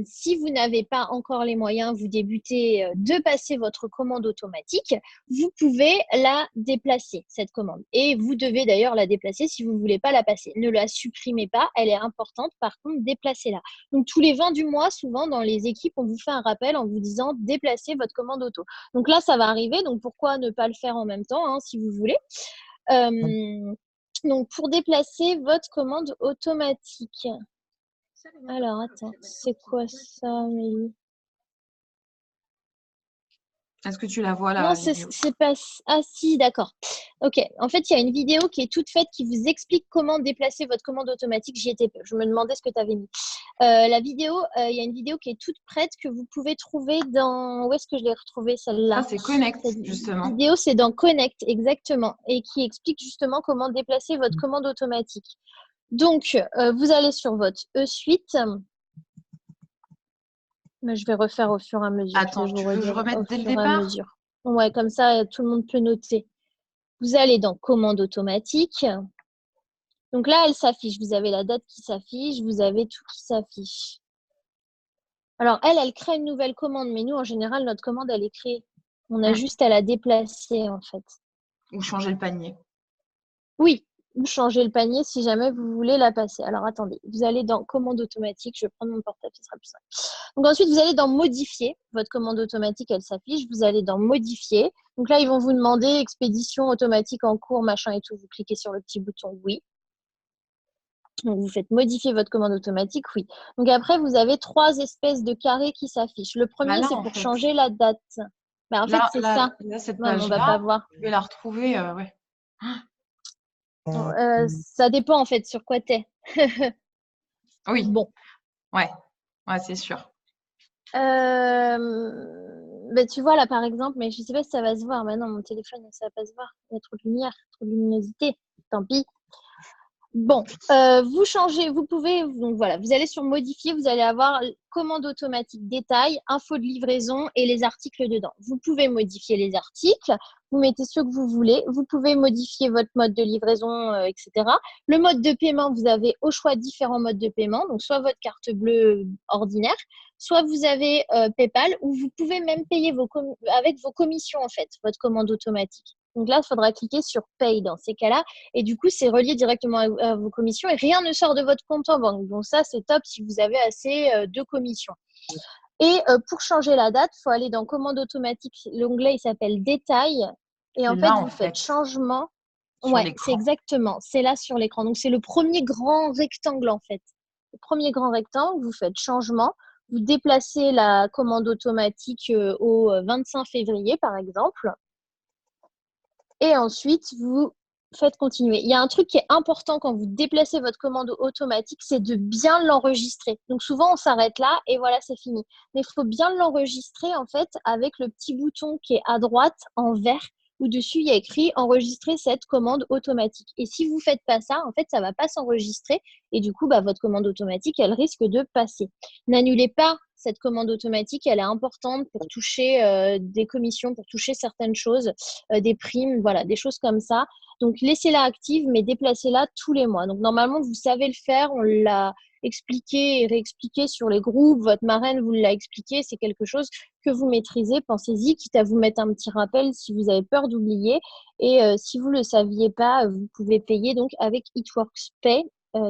[SPEAKER 2] Si vous n'avez pas encore les moyens, vous débutez de passer votre commande automatique, vous pouvez la déplacer, cette commande. Et vous devez d'ailleurs la déplacer si vous ne voulez pas la passer. Ne la supprimez pas, elle est importante. Par contre, déplacez-la. Donc, tous les 20 du mois, souvent, dans les équipes, on vous fait un rappel en vous disant déplacez votre commande auto. Donc là, ça va arriver. Donc, pourquoi ne pas le faire en même temps, si vous voulez. Donc, pour déplacer votre commande automatique. Alors, attends, c'est quoi ça, Amélie?
[SPEAKER 1] Est-ce que tu la vois,
[SPEAKER 2] Non,
[SPEAKER 1] la vidéo?
[SPEAKER 2] c'est pas. Ah, si, d'accord. Ok. En fait, il y a une vidéo qui est toute faite qui vous explique comment déplacer votre commande automatique. J'y étais. Je me demandais ce que tu avais mis. La vidéo, il y a une vidéo qui est toute prête que vous pouvez trouver dans. Où est-ce que je l'ai retrouvée,
[SPEAKER 1] Ça,
[SPEAKER 2] celle-là?
[SPEAKER 1] c'est Connect,
[SPEAKER 2] Cette
[SPEAKER 1] justement.
[SPEAKER 2] vidéo, c'est dans Connect, exactement. Et qui explique justement comment déplacer votre commande automatique. Donc, vous allez sur votre E-Suite. Mais je vais refaire au fur et à mesure. Je vais
[SPEAKER 1] Attends,
[SPEAKER 2] vous
[SPEAKER 1] tu veux que je
[SPEAKER 2] redire au
[SPEAKER 1] remette dès le
[SPEAKER 2] fur et à
[SPEAKER 1] départ?
[SPEAKER 2] mesure. Ouais, comme ça, tout le monde peut noter. Vous allez dans commande automatique. Donc là, elle s'affiche. Vous avez la date qui s'affiche. Vous avez tout qui s'affiche. Alors, elle crée une nouvelle commande. Mais nous, en général, notre commande, elle est créée. On a juste à la déplacer, en fait.
[SPEAKER 1] Ou changer le panier.
[SPEAKER 2] Oui, ou changer le panier si jamais vous voulez la passer. Alors, attendez. Vous allez dans commande automatique. Je vais prendre mon portable, ce sera plus simple. Donc ensuite, vous allez dans modifier. Votre commande automatique, elle s'affiche. Vous allez dans modifier. Donc là, ils vont vous demander expédition automatique en cours, machin et tout. Vous cliquez sur le petit bouton oui. Donc vous faites modifier votre commande automatique, oui. Donc après, vous avez 3 espèces de carrés qui s'affichent. Le
[SPEAKER 1] Bah
[SPEAKER 2] premier,
[SPEAKER 1] là,
[SPEAKER 2] c'est
[SPEAKER 1] en
[SPEAKER 2] pour
[SPEAKER 1] fait.
[SPEAKER 2] changer la date. Bah, en fait, c'est ça.
[SPEAKER 1] Cette
[SPEAKER 2] Ouais, mais on va pas
[SPEAKER 1] page-là,
[SPEAKER 2] voir.
[SPEAKER 1] je vais la retrouver, ouais.
[SPEAKER 2] Ça dépend en fait sur quoi t'es.
[SPEAKER 1] Oui,
[SPEAKER 2] Bon.
[SPEAKER 1] ouais, ouais, c'est sûr.
[SPEAKER 2] Bah, tu vois là par exemple, mais je sais pas si ça va se voir. Bah non, mon téléphone, ça va pas se voir. Il y a trop de lumière, trop de luminosité. Tant pis. Bon, vous changez, vous pouvez, donc voilà, vous allez sur modifier, vous allez avoir commande automatique détail, info de livraison et les articles dedans. Vous pouvez modifier les articles, vous mettez ce que vous voulez, vous pouvez modifier votre mode de livraison, etc. Le mode de paiement, vous avez au choix différents modes de paiement, donc soit votre carte bleue ordinaire, soit vous avez PayPal, ou vous pouvez même payer avec vos commissions en fait, votre commande automatique. Donc là, il faudra cliquer sur Pay dans ces cas-là. Et du coup, c'est relié directement à vos commissions et rien ne sort de votre compte en banque. Donc ça, c'est top si vous avez assez de commissions. Et pour changer la date, il faut aller dans commande automatique. L'onglet, il s'appelle Détail. Et
[SPEAKER 1] C'est
[SPEAKER 2] en fait,
[SPEAKER 1] là, en
[SPEAKER 2] vous faites
[SPEAKER 1] fait,
[SPEAKER 2] changement.
[SPEAKER 1] sur
[SPEAKER 2] Ouais, c'est
[SPEAKER 1] l'écran.
[SPEAKER 2] exactement. C'est là sur l'écran. Donc, c'est le premier grand rectangle, en fait. Le premier grand rectangle, vous faites changement. Vous déplacez la commande automatique au 25 février, par exemple. Et ensuite, vous faites continuer. Il y a un truc qui est important quand vous déplacez votre commande automatique, c'est de bien l'enregistrer. Donc souvent, on s'arrête là et voilà, c'est fini. Mais il faut bien l'enregistrer en fait avec le petit bouton qui est à droite en vert où dessus il y a écrit enregistrer cette commande automatique. Et si vous ne faites pas ça, en fait, ça ne va pas s'enregistrer et du coup, bah, votre commande automatique, elle risque de passer. N'annulez pas cette commande automatique, elle est importante pour toucher des commissions, pour toucher certaines choses, des primes, voilà, des choses comme ça. Donc, laissez-la active, mais déplacez-la tous les mois. Donc, normalement, vous savez le faire. On l'a expliqué et réexpliqué sur les groupes. Votre marraine vous l'a expliqué. C'est quelque chose que vous maîtrisez. Pensez-y, quitte à vous mettre un petit rappel si vous avez peur d'oublier. Et si vous ne le saviez pas, vous pouvez payer donc avec It Works Pay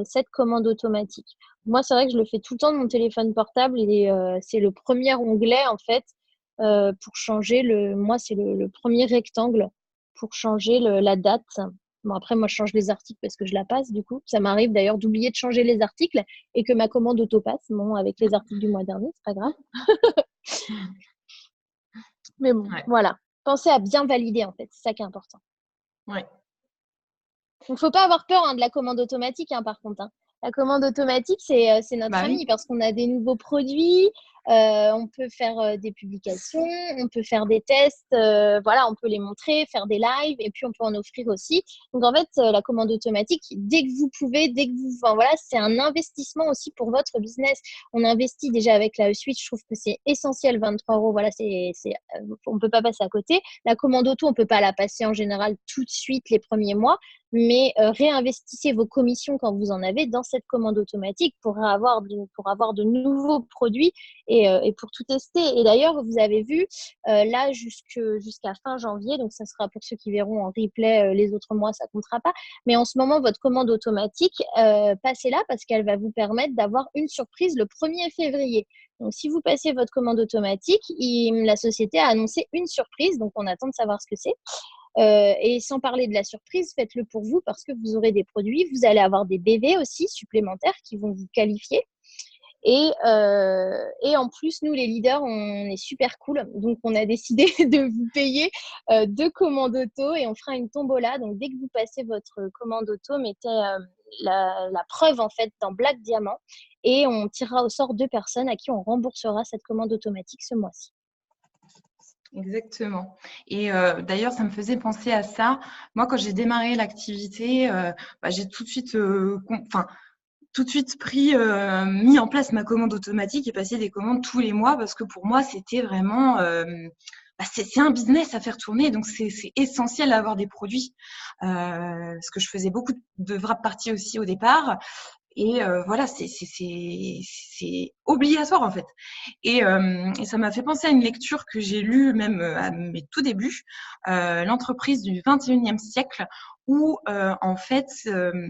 [SPEAKER 2] cette commande automatique. Moi, c'est vrai que je le fais tout le temps de mon téléphone portable et c'est le premier onglet en fait pour changer moi, c'est le premier rectangle pour changer la date. Bon, après, moi, je change les articles parce que je la passe, du coup. Ça m'arrive d'ailleurs d'oublier de changer les articles et que ma commande auto-passe. Bon, avec les articles du mois dernier, c'est pas grave. Mais bon,
[SPEAKER 1] Ouais,
[SPEAKER 2] voilà. Pensez à bien valider, en fait. C'est ça qui est important.
[SPEAKER 1] ouais.
[SPEAKER 2] Donc, faut pas avoir peur de la commande automatique, par contre. La commande automatique, c'est notre
[SPEAKER 1] Bah
[SPEAKER 2] ami
[SPEAKER 1] oui.
[SPEAKER 2] parce qu'on a des nouveaux produits, on peut faire des publications, on peut faire des tests, voilà, on peut les montrer, faire des lives et puis on peut en offrir aussi. Donc en fait, la commande automatique, dès que vous pouvez, enfin voilà, c'est un investissement aussi pour votre business. On investit déjà avec la suite, je trouve que c'est essentiel, 23 euros, voilà, on peut pas passer à côté. La commande auto, on peut pas la passer en général tout de suite les premiers mois, mais réinvestissez vos commissions quand vous en avez dans cette commande automatique pour avoir de nouveaux produits et pour tout tester. Et d'ailleurs, vous avez vu, là, jusqu'à fin janvier, donc ça sera pour ceux qui verront en replay les autres mois, ça ne comptera pas. Mais en ce moment, votre commande automatique, passez-la parce qu'elle va vous permettre d'avoir une surprise le 1er février. Donc, si vous passez votre commande automatique, la société a annoncé une surprise, donc on attend de savoir ce que c'est. Et sans parler de la surprise, faites-le pour vous parce que vous aurez des produits. Vous allez avoir des BV aussi supplémentaires qui vont vous qualifier. Et en plus, nous, les leaders, on est super cool. Donc, on a décidé de vous payer 2 commandes auto et on fera une tombola. Donc, dès que vous passez votre commande auto, mettez la preuve, en fait, dans Black Diamant et on tirera au sort 2 personnes à qui on remboursera cette commande automatique ce mois-ci.
[SPEAKER 1] Exactement. Et d'ailleurs, ça me faisait penser à ça. Moi, quand j'ai démarré l'activité, j'ai tout de suite, mis en place ma commande automatique et passé des commandes tous les mois parce que pour moi, c'était vraiment, c'est un business à faire tourner, donc c'est essentiel d'avoir des produits. Parce que je faisais beaucoup de wrap parties aussi au départ. Et voilà, c'est obligatoire en fait. Et ça m'a fait penser à une lecture que j'ai lue même à mes tout débuts, l'entreprise du 21e siècle, où en fait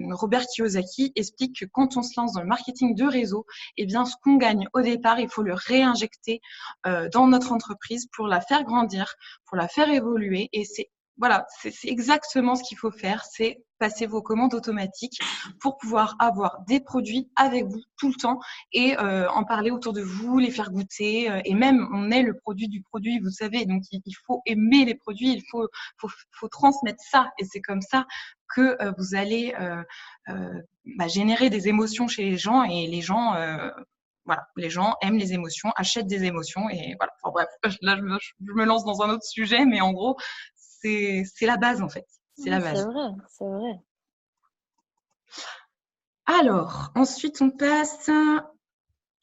[SPEAKER 1] Robert Kiyosaki explique que quand on se lance dans le marketing de réseau, eh bien ce qu'on gagne au départ, il faut le réinjecter dans notre entreprise pour la faire grandir, pour la faire évoluer. Et c'est exactement ce qu'il faut faire, c'est passer vos commandes automatiques pour pouvoir avoir des produits avec vous tout le temps et en parler autour de vous, les faire goûter. Et même, on est le produit du produit, vous savez. Donc, il faut aimer les produits, il faut transmettre ça. Et c'est comme ça que vous allez générer des émotions chez les gens. Et les gens, les gens aiment les émotions, achètent des émotions. Et voilà. Enfin, bref, là, je me lance dans un autre sujet, mais en gros, c'est la base, en fait. C'est la base.
[SPEAKER 2] C'est vrai, c'est vrai.
[SPEAKER 1] Alors, ensuite, on passe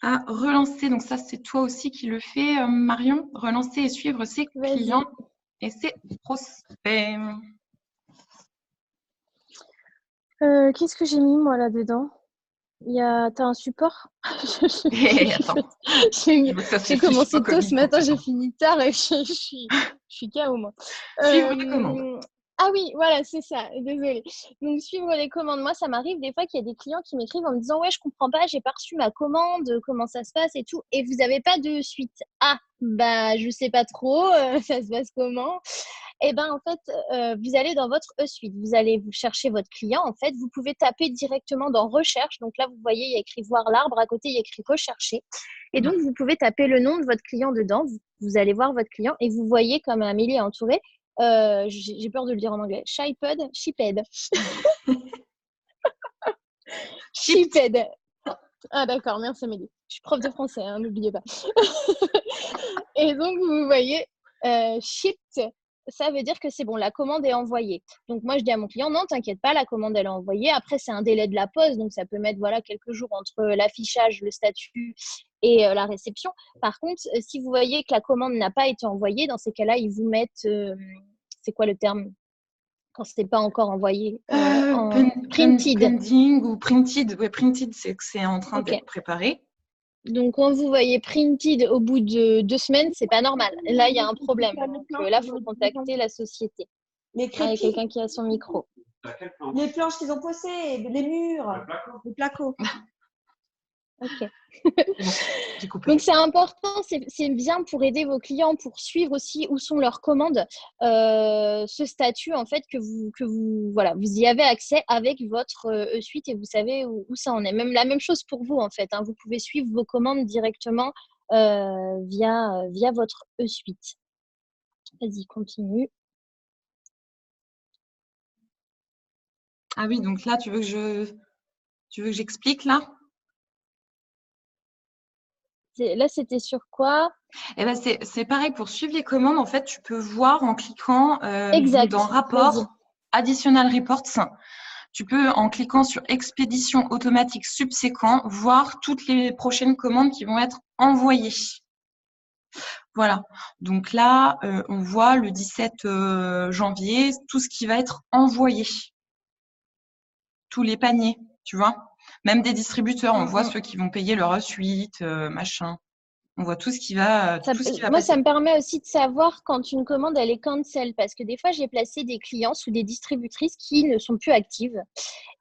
[SPEAKER 1] à relancer. Donc ça, c'est toi aussi qui le fais, Marion. Relancer et suivre ses clients et ses prospects.
[SPEAKER 2] Qu'est-ce que j'ai mis, moi, là-dedans? T'as un support?
[SPEAKER 1] Attends.
[SPEAKER 2] J'ai commencé tôt ce matin, j'ai fini tard et je suis KO, moi.
[SPEAKER 1] Suivre les commandes.
[SPEAKER 2] Ah oui, voilà, c'est ça. Désolée. Donc, suivre les commandes. Moi, ça m'arrive des fois qu'il y a des clients qui m'écrivent en me disant ouais, je comprends pas, j'ai pas reçu ma commande, comment ça se passe et tout. Et vous n'avez pas de suite. Ah, je sais pas trop, ça se passe comment? Eh ben, en fait, vous allez dans votre e-suite. Vous allez vous chercher votre client. En fait, vous pouvez taper directement dans recherche. Donc là, vous voyez, il y a écrit voir l'arbre. À côté, il y a écrit rechercher. Et donc, vous pouvez taper le nom de votre client dedans. Vous allez voir votre client et vous voyez comme Amélie est entourée. J'ai peur de le dire en anglais. Shiped. Shiped. Ah d'accord, merci Amélie. Je suis prof de français, hein, n'oubliez pas. Et donc, vous voyez, shipped, ça veut dire que c'est bon, la commande est envoyée. Donc, moi, je dis à mon client, non, t'inquiète pas, la commande, elle est envoyée. Après, c'est un délai de la poste, donc ça peut mettre quelques jours entre l'affichage, le statut et la réception. Par contre, si vous voyez que la commande n'a pas été envoyée, dans ces cas-là, ils vous mettent, c'est quoi le terme quand ce n'est pas encore envoyé
[SPEAKER 1] printed. Pending ou printed. Ouais, printed, c'est que c'est en train d'être préparé.
[SPEAKER 2] Donc, quand vous voyez printed au bout de 2 semaines, c'est pas normal. Là, il y a un problème. Donc, là, il faut contacter la société. Il y a quelqu'un qui a son micro.
[SPEAKER 3] Les planches qu'ils ont posées, les murs, les placos.
[SPEAKER 2] Ok. Donc, c'est important, c'est bien pour aider vos clients, pour suivre aussi où sont leurs commandes, ce statut, en fait, que vous y avez accès avec votre e-suite et vous savez où ça en est. Même la même chose pour vous, en fait. Vous pouvez suivre vos commandes directement via votre e-suite. Vas-y, continue.
[SPEAKER 1] Ah oui, donc là, tu veux que j'explique, là?
[SPEAKER 2] Là, c'était sur quoi?
[SPEAKER 1] Eh ben, c'est pareil, pour suivre les commandes, en fait, tu peux voir en cliquant dans Rapport, Additional Reports. Tu peux, en cliquant sur Expédition automatique subséquent, voir toutes les prochaines commandes qui vont être envoyées. Voilà. Donc là, on voit le 17 janvier, tout ce qui va être envoyé. Tous les paniers, tu vois. Même des distributeurs, on voit ceux qui vont payer leur suite, machin. On voit tout ce qui va, tout ce qui va
[SPEAKER 2] Moi, ça
[SPEAKER 1] passer.
[SPEAKER 2] me permet aussi de savoir quand une commande, elle est cancel, parce que des fois, j'ai placé des clients sous des distributrices qui ne sont plus actives.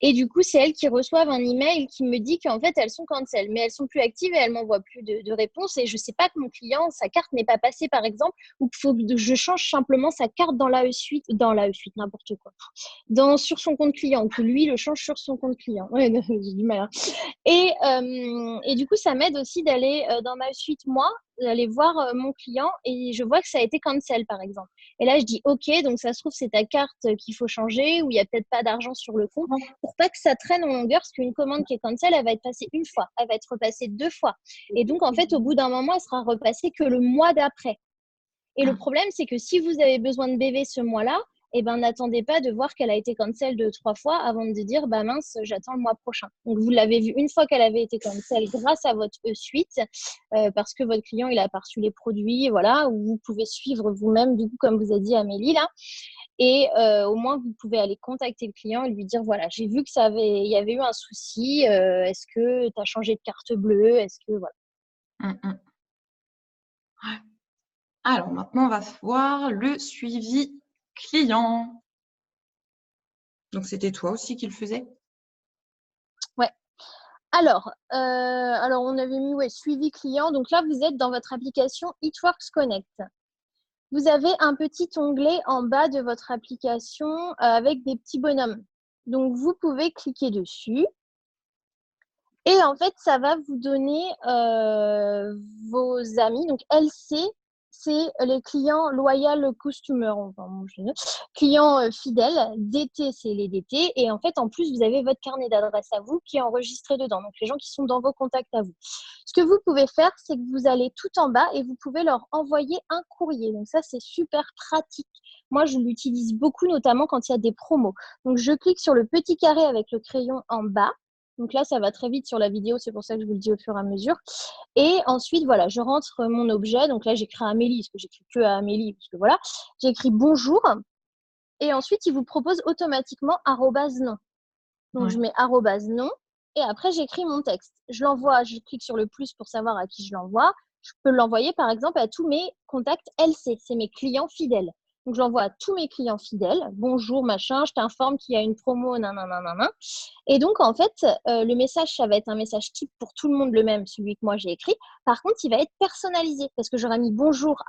[SPEAKER 2] Et du coup, c'est elles qui reçoivent un email qui me dit qu'en fait, elles sont cancel, mais elles sont plus actives et elles m'envoient plus de réponse. Et je ne sais pas que mon client, sa carte n'est pas passée, par exemple, ou qu'il faut que je change simplement sa carte dans l'AE-Suite, n'importe quoi, sur son compte client, ou que lui le change sur son compte client. Ouais, j'ai du mal. Hein. Et du coup, ça m'aide aussi d'aller dans ma suite, moi, d'aller voir mon client et je vois que ça a été cancel, par exemple. Et là, je dis, OK, donc ça se trouve, c'est ta carte qu'il faut changer ou il n'y a peut-être pas d'argent sur le compte pour pas que ça traîne en longueur parce qu'une commande qui est cancel, elle va être passée une fois, elle va être repassée 2 fois. Et donc, en fait, au bout d'un moment, elle sera repassée que le mois d'après. Et le problème, c'est que si vous avez besoin de BV ce mois-là, eh ben, n'attendez pas de voir qu'elle a été cancel 2-3 fois avant de dire, bah mince, j'attends le mois prochain. Donc, vous l'avez vu une fois qu'elle avait été cancel grâce à votre E-Suite, parce que votre client, il a reçu les produits, voilà, où vous pouvez suivre vous-même, du coup, comme vous a dit Amélie, là. Et au moins, vous pouvez aller contacter le client et lui dire, voilà, j'ai vu il y avait eu un souci, est-ce que tu as changé de carte bleue, est-ce que, voilà.
[SPEAKER 1] Ouais. Alors, maintenant, on va voir le suivi client. Donc, c'était toi aussi qui le faisais?
[SPEAKER 2] Ouais. Alors, on avait mis suivi client. Donc là, vous êtes dans votre application It Works Connect. Vous avez un petit onglet en bas de votre application avec des petits bonhommes. Donc, vous pouvez cliquer dessus. Et en fait, ça va vous donner vos amis. Donc, LC, c'est les clients loyal customers, clients fidèles. DT, c'est les DT. Et en fait, en plus, vous avez votre carnet d'adresse à vous qui est enregistré dedans. Donc, les gens qui sont dans vos contacts à vous. Ce que vous pouvez faire, c'est que vous allez tout en bas et vous pouvez leur envoyer un courrier. Donc, ça, c'est super pratique. Moi, je l'utilise beaucoup, notamment quand il y a des promos. Donc, je clique sur le petit carré avec le crayon en bas. Donc là, ça va très vite sur la vidéo, c'est pour ça que je vous le dis au fur et à mesure. Et ensuite, voilà, je rentre mon objet. Donc là, j'écris à Amélie, parce que j'écris que à Amélie, parce que voilà. J'écris bonjour. Et ensuite, il vous propose automatiquement @non. Donc, je mets @non. Et après, j'écris mon texte. Je l'envoie, je clique sur le plus pour savoir à qui je l'envoie. Je peux l'envoyer, par exemple, à tous mes contacts LC. C'est mes clients fidèles. Donc, je l'envoie à tous mes clients fidèles. Bonjour, machin, je t'informe qu'il y a une promo, nanana. Et donc, en fait, le message, ça va être un message type pour tout le monde, le même, celui que moi j'ai écrit. Par contre, il va être personnalisé parce que j'aurai mis bonjour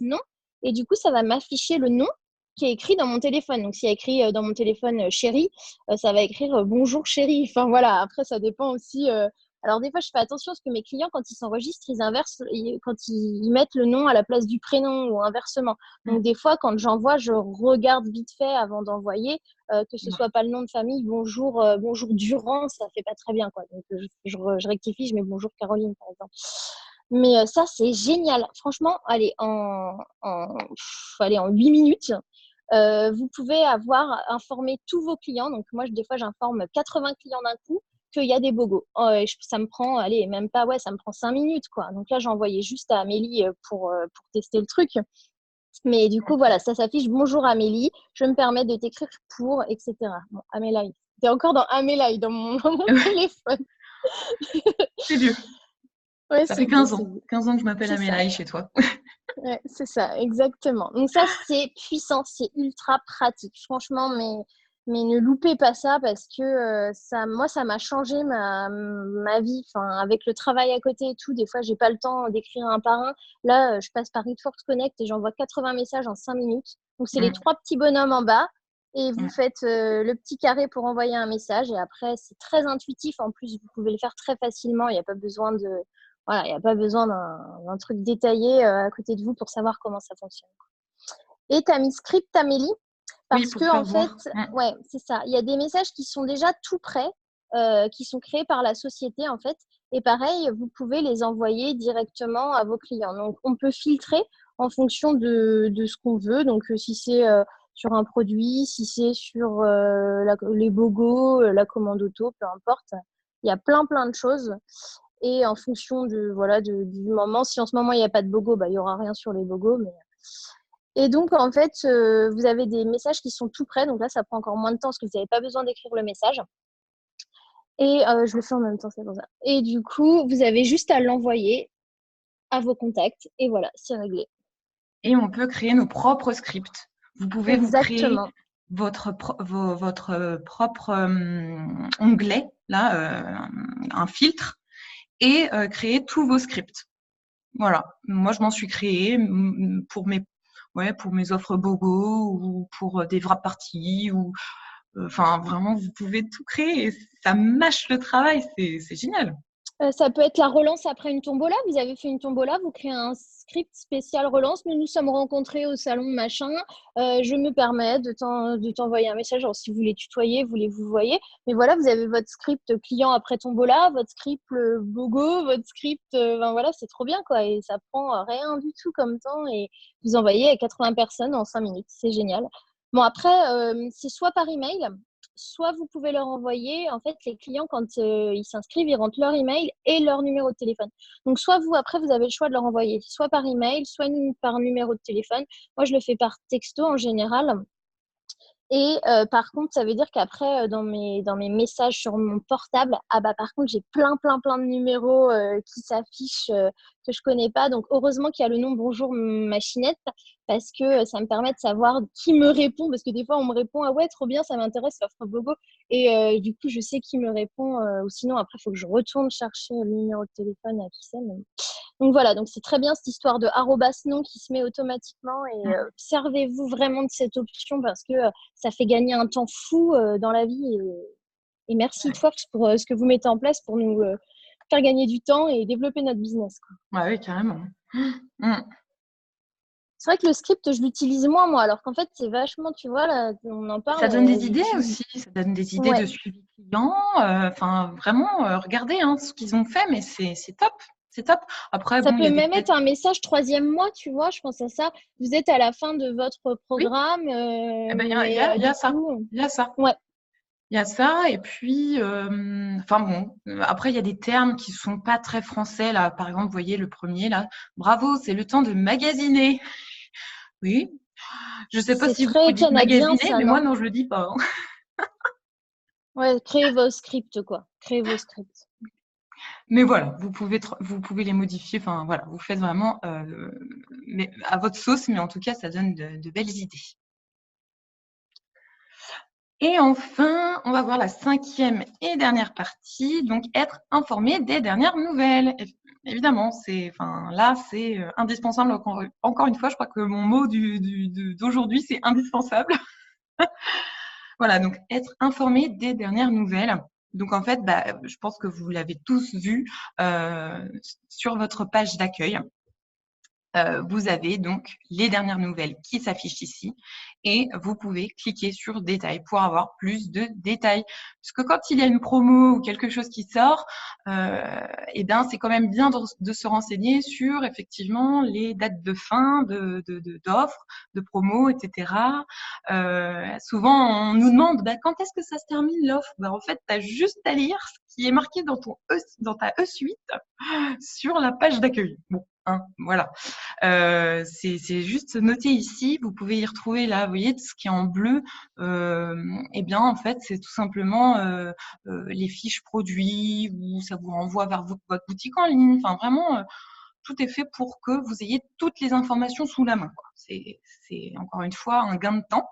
[SPEAKER 2] @non. Et du coup, ça va m'afficher le nom qui est écrit dans mon téléphone. Donc, s'il y a écrit dans mon téléphone chérie, ça va écrire bonjour chérie. Enfin, voilà. Après, ça dépend aussi. Alors, des fois, je fais attention parce que mes clients, quand ils s'enregistrent, ils inversent, quand ils mettent le nom à la place du prénom ou inversement. Donc, des fois, quand j'envoie, je regarde vite fait avant d'envoyer que ce soit pas le nom de famille. Bonjour Durand, ça fait pas très bien, quoi. Donc, je rectifie, je mets bonjour Caroline, par exemple. Mais ça, c'est génial. Franchement, allez, en 8 minutes, vous pouvez avoir informé tous vos clients. Donc, moi, des fois, j'informe 80 clients d'un coup qu'il y a des bogos. Ça me prend, allez, même pas, ça me prend 5 minutes, quoi. Donc là, j'ai envoyé juste à Amélie pour tester le truc. Mais du coup, voilà, ça s'affiche. Bonjour Amélie, je me permets de t'écrire pour, etc. Bon, Amélie. T'es encore dans Amélie, dans mon téléphone.
[SPEAKER 1] C'est vieux.
[SPEAKER 2] Ouais,
[SPEAKER 1] Ça fait 15 ans. 15 ans que je m'appelle
[SPEAKER 2] C'est
[SPEAKER 1] Amélie chez toi.
[SPEAKER 2] Ouais, c'est ça, exactement. Donc ça, c'est puissant, c'est ultra pratique. Franchement, mais ne loupez pas ça parce que moi, ça m'a changé ma vie. Enfin, avec le travail à côté et tout, des fois, j'ai pas le temps d'écrire un par un. Là, je passe par It Works Connect et j'envoie 80 messages en 5 minutes. Donc, c'est les 3 petits bonhommes en bas et vous faites le petit carré pour envoyer un message. Et après, c'est très intuitif. En plus, vous pouvez le faire très facilement. Il n'y a pas besoin il n'y a pas besoin d'un truc détaillé à côté de vous pour savoir comment ça fonctionne. Et tu as mis script Amélie parce que en fait, ouais, c'est ça. Il y a des messages qui sont déjà tout prêts, qui sont créés par la société en fait. Et pareil, vous pouvez les envoyer directement à vos clients. Donc, on peut filtrer en fonction de ce qu'on veut. Donc, si c'est sur un produit, si c'est sur les bogos, la commande auto, peu importe. Il y a plein de choses. Et en fonction du moment, si en ce moment il n'y a pas de bogo, il n'y aura rien sur les bogos. Et donc, en fait, vous avez des messages qui sont tout prêts. Donc là, ça prend encore moins de temps parce que vous n'avez pas besoin d'écrire le message. Et je le fais en même temps, c'est pour ça. Et du coup, vous avez juste à l'envoyer à vos contacts et voilà, c'est réglé.
[SPEAKER 1] Et on peut créer nos propres scripts. Vous pouvez vous créer
[SPEAKER 2] Exactement.
[SPEAKER 1] votre propre onglet, là, un filtre, et créer tous vos scripts. Voilà. Moi, je m'en suis créé pour mes offres BOGO ou pour des wrap parties ou enfin vraiment vous pouvez tout créer et ça mâche le travail, c'est génial.
[SPEAKER 2] Ça peut être la relance après une tombola. Vous avez fait une tombola, vous créez un script spécial relance. Nous nous sommes rencontrés au salon machin. Je me permets de t'envoyer un message. Alors, si vous voulez tutoyer, vous les vous voyez. Mais voilà, vous avez votre script client après tombola, votre script logo, votre script. Ben voilà, c'est trop bien quoi. Et ça prend rien du tout comme temps. Et vous envoyez à 80 personnes en 5 minutes. C'est génial. Bon, après, c'est soit par email. Soit vous pouvez leur envoyer, en fait, les clients, quand ils s'inscrivent, ils rentrent leur email et leur numéro de téléphone. Donc, soit vous, après, vous avez le choix de leur envoyer, soit par email, soit par numéro de téléphone. Moi, je le fais par texto en général. Et par contre, ça veut dire qu'après, dans mes messages sur mon portable, ah bah par contre, j'ai plein de numéros qui s'affichent que je connais pas. Donc, heureusement qu'il y a le nom Bonjour Machinette parce que ça me permet de savoir qui me répond. Parce que des fois, on me répond, ah ouais, trop bien, ça m'intéresse, l'offre Bogo. Et du coup, je sais qui me répond. Ou sinon, après, il faut que je retourne chercher le numéro de téléphone à qui c'est. Donc voilà, donc c'est très bien cette histoire de arrobas nom qui se met automatiquement et servez-vous vraiment de cette option parce que ça fait gagner un temps fou dans la vie et merci Tworks pour ce que vous mettez en place pour nous faire gagner du temps et développer notre business, quoi.
[SPEAKER 1] Ouais, oui, carrément.
[SPEAKER 2] C'est vrai que le script, je l'utilise moins moi, alors qu'en fait c'est vachement, tu vois, là, on en parle.
[SPEAKER 1] Ça donne des idées aussi, ça donne des idées
[SPEAKER 2] Ouais.
[SPEAKER 1] de suivi client. Enfin, vraiment, regardez ce qu'ils ont fait, mais c'est top. C'est top. Après,
[SPEAKER 2] Ça
[SPEAKER 1] bon, il y
[SPEAKER 2] peut
[SPEAKER 1] a des
[SPEAKER 2] même être un message 3e mois, tu vois, je pense à ça. Vous êtes à la fin de votre
[SPEAKER 1] Oui,
[SPEAKER 2] programme,
[SPEAKER 1] eh ben,
[SPEAKER 2] mais
[SPEAKER 1] il y
[SPEAKER 2] du
[SPEAKER 1] a ça.
[SPEAKER 2] coup,
[SPEAKER 1] Il y a ça.
[SPEAKER 2] ouais.
[SPEAKER 1] Il y a ça, et puis, enfin bon, après, il y a des termes qui sont pas très français, là. Par exemple, vous voyez le premier, là. Bravo, c'est le temps de magasiner. Oui, je sais pas
[SPEAKER 2] C'est
[SPEAKER 1] si vous,
[SPEAKER 2] très
[SPEAKER 1] vous dites
[SPEAKER 2] canadien,
[SPEAKER 1] magasiner,
[SPEAKER 2] ça,
[SPEAKER 1] mais moi,
[SPEAKER 2] non?
[SPEAKER 1] non, je le dis pas.
[SPEAKER 2] Ouais, créez vos scripts, quoi. Créez vos scripts.
[SPEAKER 1] Mais voilà, vous pouvez les modifier. Enfin, voilà, vous faites vraiment mais à votre sauce, mais en tout cas, ça donne de belles idées. Et enfin, on va voir la 5e et dernière partie, donc être informé des dernières nouvelles. Évidemment, là, c'est indispensable. Encore une fois, je crois que mon mot d'aujourd'hui, c'est indispensable. Voilà, donc être informé des dernières nouvelles. Donc en fait, je pense que vous l'avez tous vu sur votre page d'accueil. Vous avez donc les dernières nouvelles qui s'affichent ici et vous pouvez cliquer sur détails pour avoir plus de détails. Parce que quand il y a une promo ou quelque chose qui sort, eh bien, c'est quand même bien de se renseigner sur effectivement les dates de fin d'offres, de promos, etc. Souvent, on nous demande quand est-ce que ça se termine l'offre. En fait, tu as juste à lire ce qui est marqué dans ta E-suite sur la page d'accueil. Bon, voilà. C'est juste noté ici. Vous pouvez y retrouver là, vous voyez, ce qui est en bleu. Eh bien, en fait, c'est tout simplement les fiches produits ou ça vous renvoie vers votre boutique en ligne. Enfin, vraiment, tout est fait pour que vous ayez toutes les informations sous la main. C'est encore une fois un gain de temps.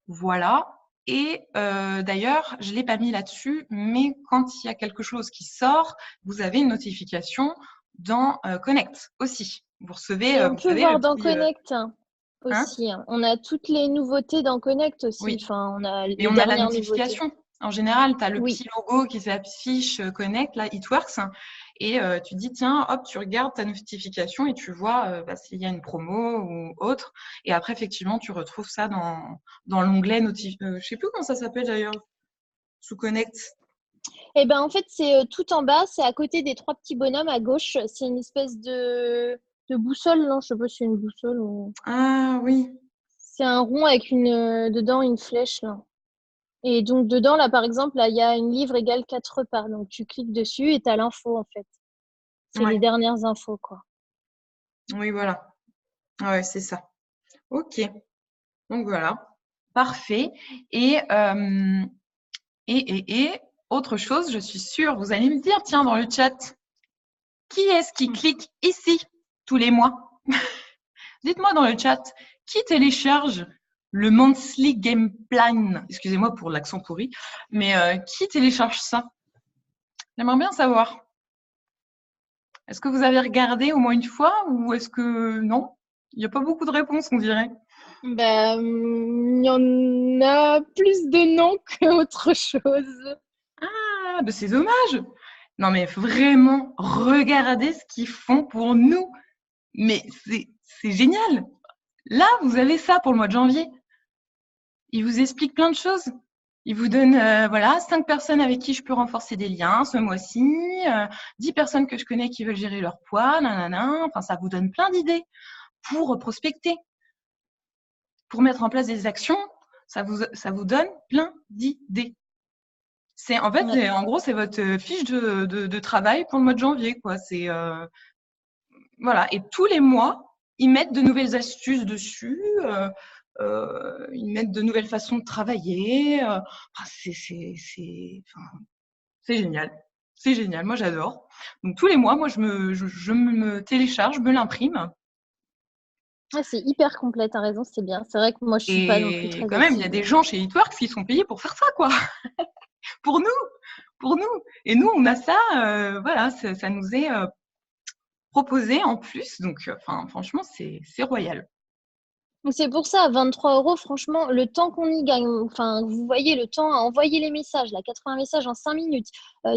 [SPEAKER 1] Voilà. Et d'ailleurs, je ne l'ai pas mis là-dessus, mais quand il y a quelque chose qui sort, vous avez une notification dans Connect aussi. Vous recevez,
[SPEAKER 2] Et on
[SPEAKER 1] vous
[SPEAKER 2] peut
[SPEAKER 1] savez, le
[SPEAKER 2] voir dans
[SPEAKER 1] petit…
[SPEAKER 2] Connect
[SPEAKER 1] hein
[SPEAKER 2] aussi. On a toutes les nouveautés dans Connect aussi.
[SPEAKER 1] Oui.
[SPEAKER 2] Enfin, on a
[SPEAKER 1] Et
[SPEAKER 2] les
[SPEAKER 1] on a la
[SPEAKER 2] dernières nouveautés.
[SPEAKER 1] notification. En général, tu as le
[SPEAKER 2] Oui.
[SPEAKER 1] petit logo qui s'affiche Connect, là, It Works. Et tu dis, tiens, hop, tu regardes ta notification et tu vois s'il y a une promo ou autre. Et après, effectivement, tu retrouves ça dans l'onglet je sais plus comment ça s'appelle d'ailleurs, sous Connect.
[SPEAKER 2] Eh ben, en fait, c'est tout en bas. C'est à côté des 3 petits bonhommes à gauche. C'est une espèce de boussole. Non, je sais pas si c'est une boussole ou…
[SPEAKER 1] Ah oui.
[SPEAKER 2] C'est un rond avec dedans une flèche, là. Et donc, dedans, là, par exemple, là, il y a une livre égale 4 repas. Donc, tu cliques dessus et tu as l'info, en fait. C'est
[SPEAKER 1] Ouais.
[SPEAKER 2] les dernières infos, quoi.
[SPEAKER 1] Oui, voilà. Ouais, c'est ça. Ok. Donc voilà. Parfait. Et autre chose, je suis sûre, vous allez me dire, tiens, dans le chat, Qui est-ce qui clique ici tous les mois? Dites-moi dans le chat, qui télécharge le Monthly Game Plan? Excusez-moi pour l'accent pourri, mais qui télécharge ça? J'aimerais bien savoir. Est-ce que vous avez regardé au moins une fois ou est-ce que non? Il n'y a pas beaucoup de réponses, on dirait.
[SPEAKER 2] Ben, il y en a plus de noms qu'autre chose.
[SPEAKER 1] Ah, ben c'est dommage. Non, mais vraiment, regardez ce qu'ils font pour nous. Mais c'est génial. Là, vous avez ça pour le mois de janvier. Ils vous expliquent plein de choses. Ils vous donnent, voilà, 5 personnes avec qui je peux renforcer des liens ce mois-ci, 10 personnes que je connais qui veulent gérer leur poids, nanana. Enfin, ça vous donne plein d'idées pour prospecter, pour mettre en place des actions. Ça vous donne plein d'idées. En fait,
[SPEAKER 2] Ouais.
[SPEAKER 1] en gros, c'est votre fiche de travail pour le mois de janvier, quoi. Voilà. Et tous les mois, ils mettent de nouvelles astuces dessus. Ils mettent de nouvelles façons de travailler. C'est génial. C'est génial. Moi, j'adore. Donc, tous les mois, moi, je me télécharge, je me l'imprime.
[SPEAKER 2] Ouais, c'est hyper complet, t'as raison, c'est bien. C'est vrai que moi, je suis pas non plus
[SPEAKER 1] Et
[SPEAKER 2] très
[SPEAKER 1] quand même, il y a
[SPEAKER 2] active.
[SPEAKER 1] des gens chez Eatworks qui sont payés pour faire ça, quoi. Pour nous. Et nous, on a ça. Voilà, ça nous est proposé en plus. Donc, franchement, c'est royal.
[SPEAKER 2] Donc, c'est pour ça, 23 €, franchement, le temps qu'on y gagne, enfin, vous voyez le temps à envoyer les messages, là, 80 messages en 5 minutes,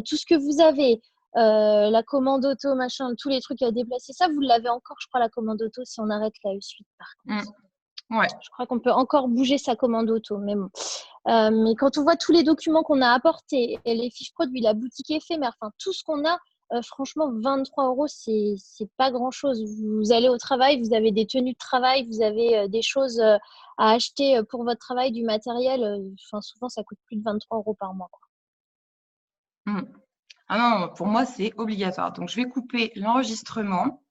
[SPEAKER 2] tout ce que vous avez, la commande auto, machin, tous les trucs à déplacer, ça, vous l'avez encore, je crois, la commande auto, si on arrête la suite, par contre.
[SPEAKER 1] Ouais.
[SPEAKER 2] Je crois qu'on peut encore bouger sa commande auto, mais bon. Mais quand on voit tous les documents qu'on a apportés, et les fiches produits, la boutique éphémère, enfin, tout ce qu'on a, franchement, 23 €, c'est pas grand-chose. Vous allez au travail, vous avez des tenues de travail, vous avez des choses à acheter pour votre travail, du matériel. Enfin, souvent, ça coûte plus de 23 € par mois, quoi.
[SPEAKER 1] Ah non, pour moi, c'est obligatoire. Donc, je vais couper l'enregistrement.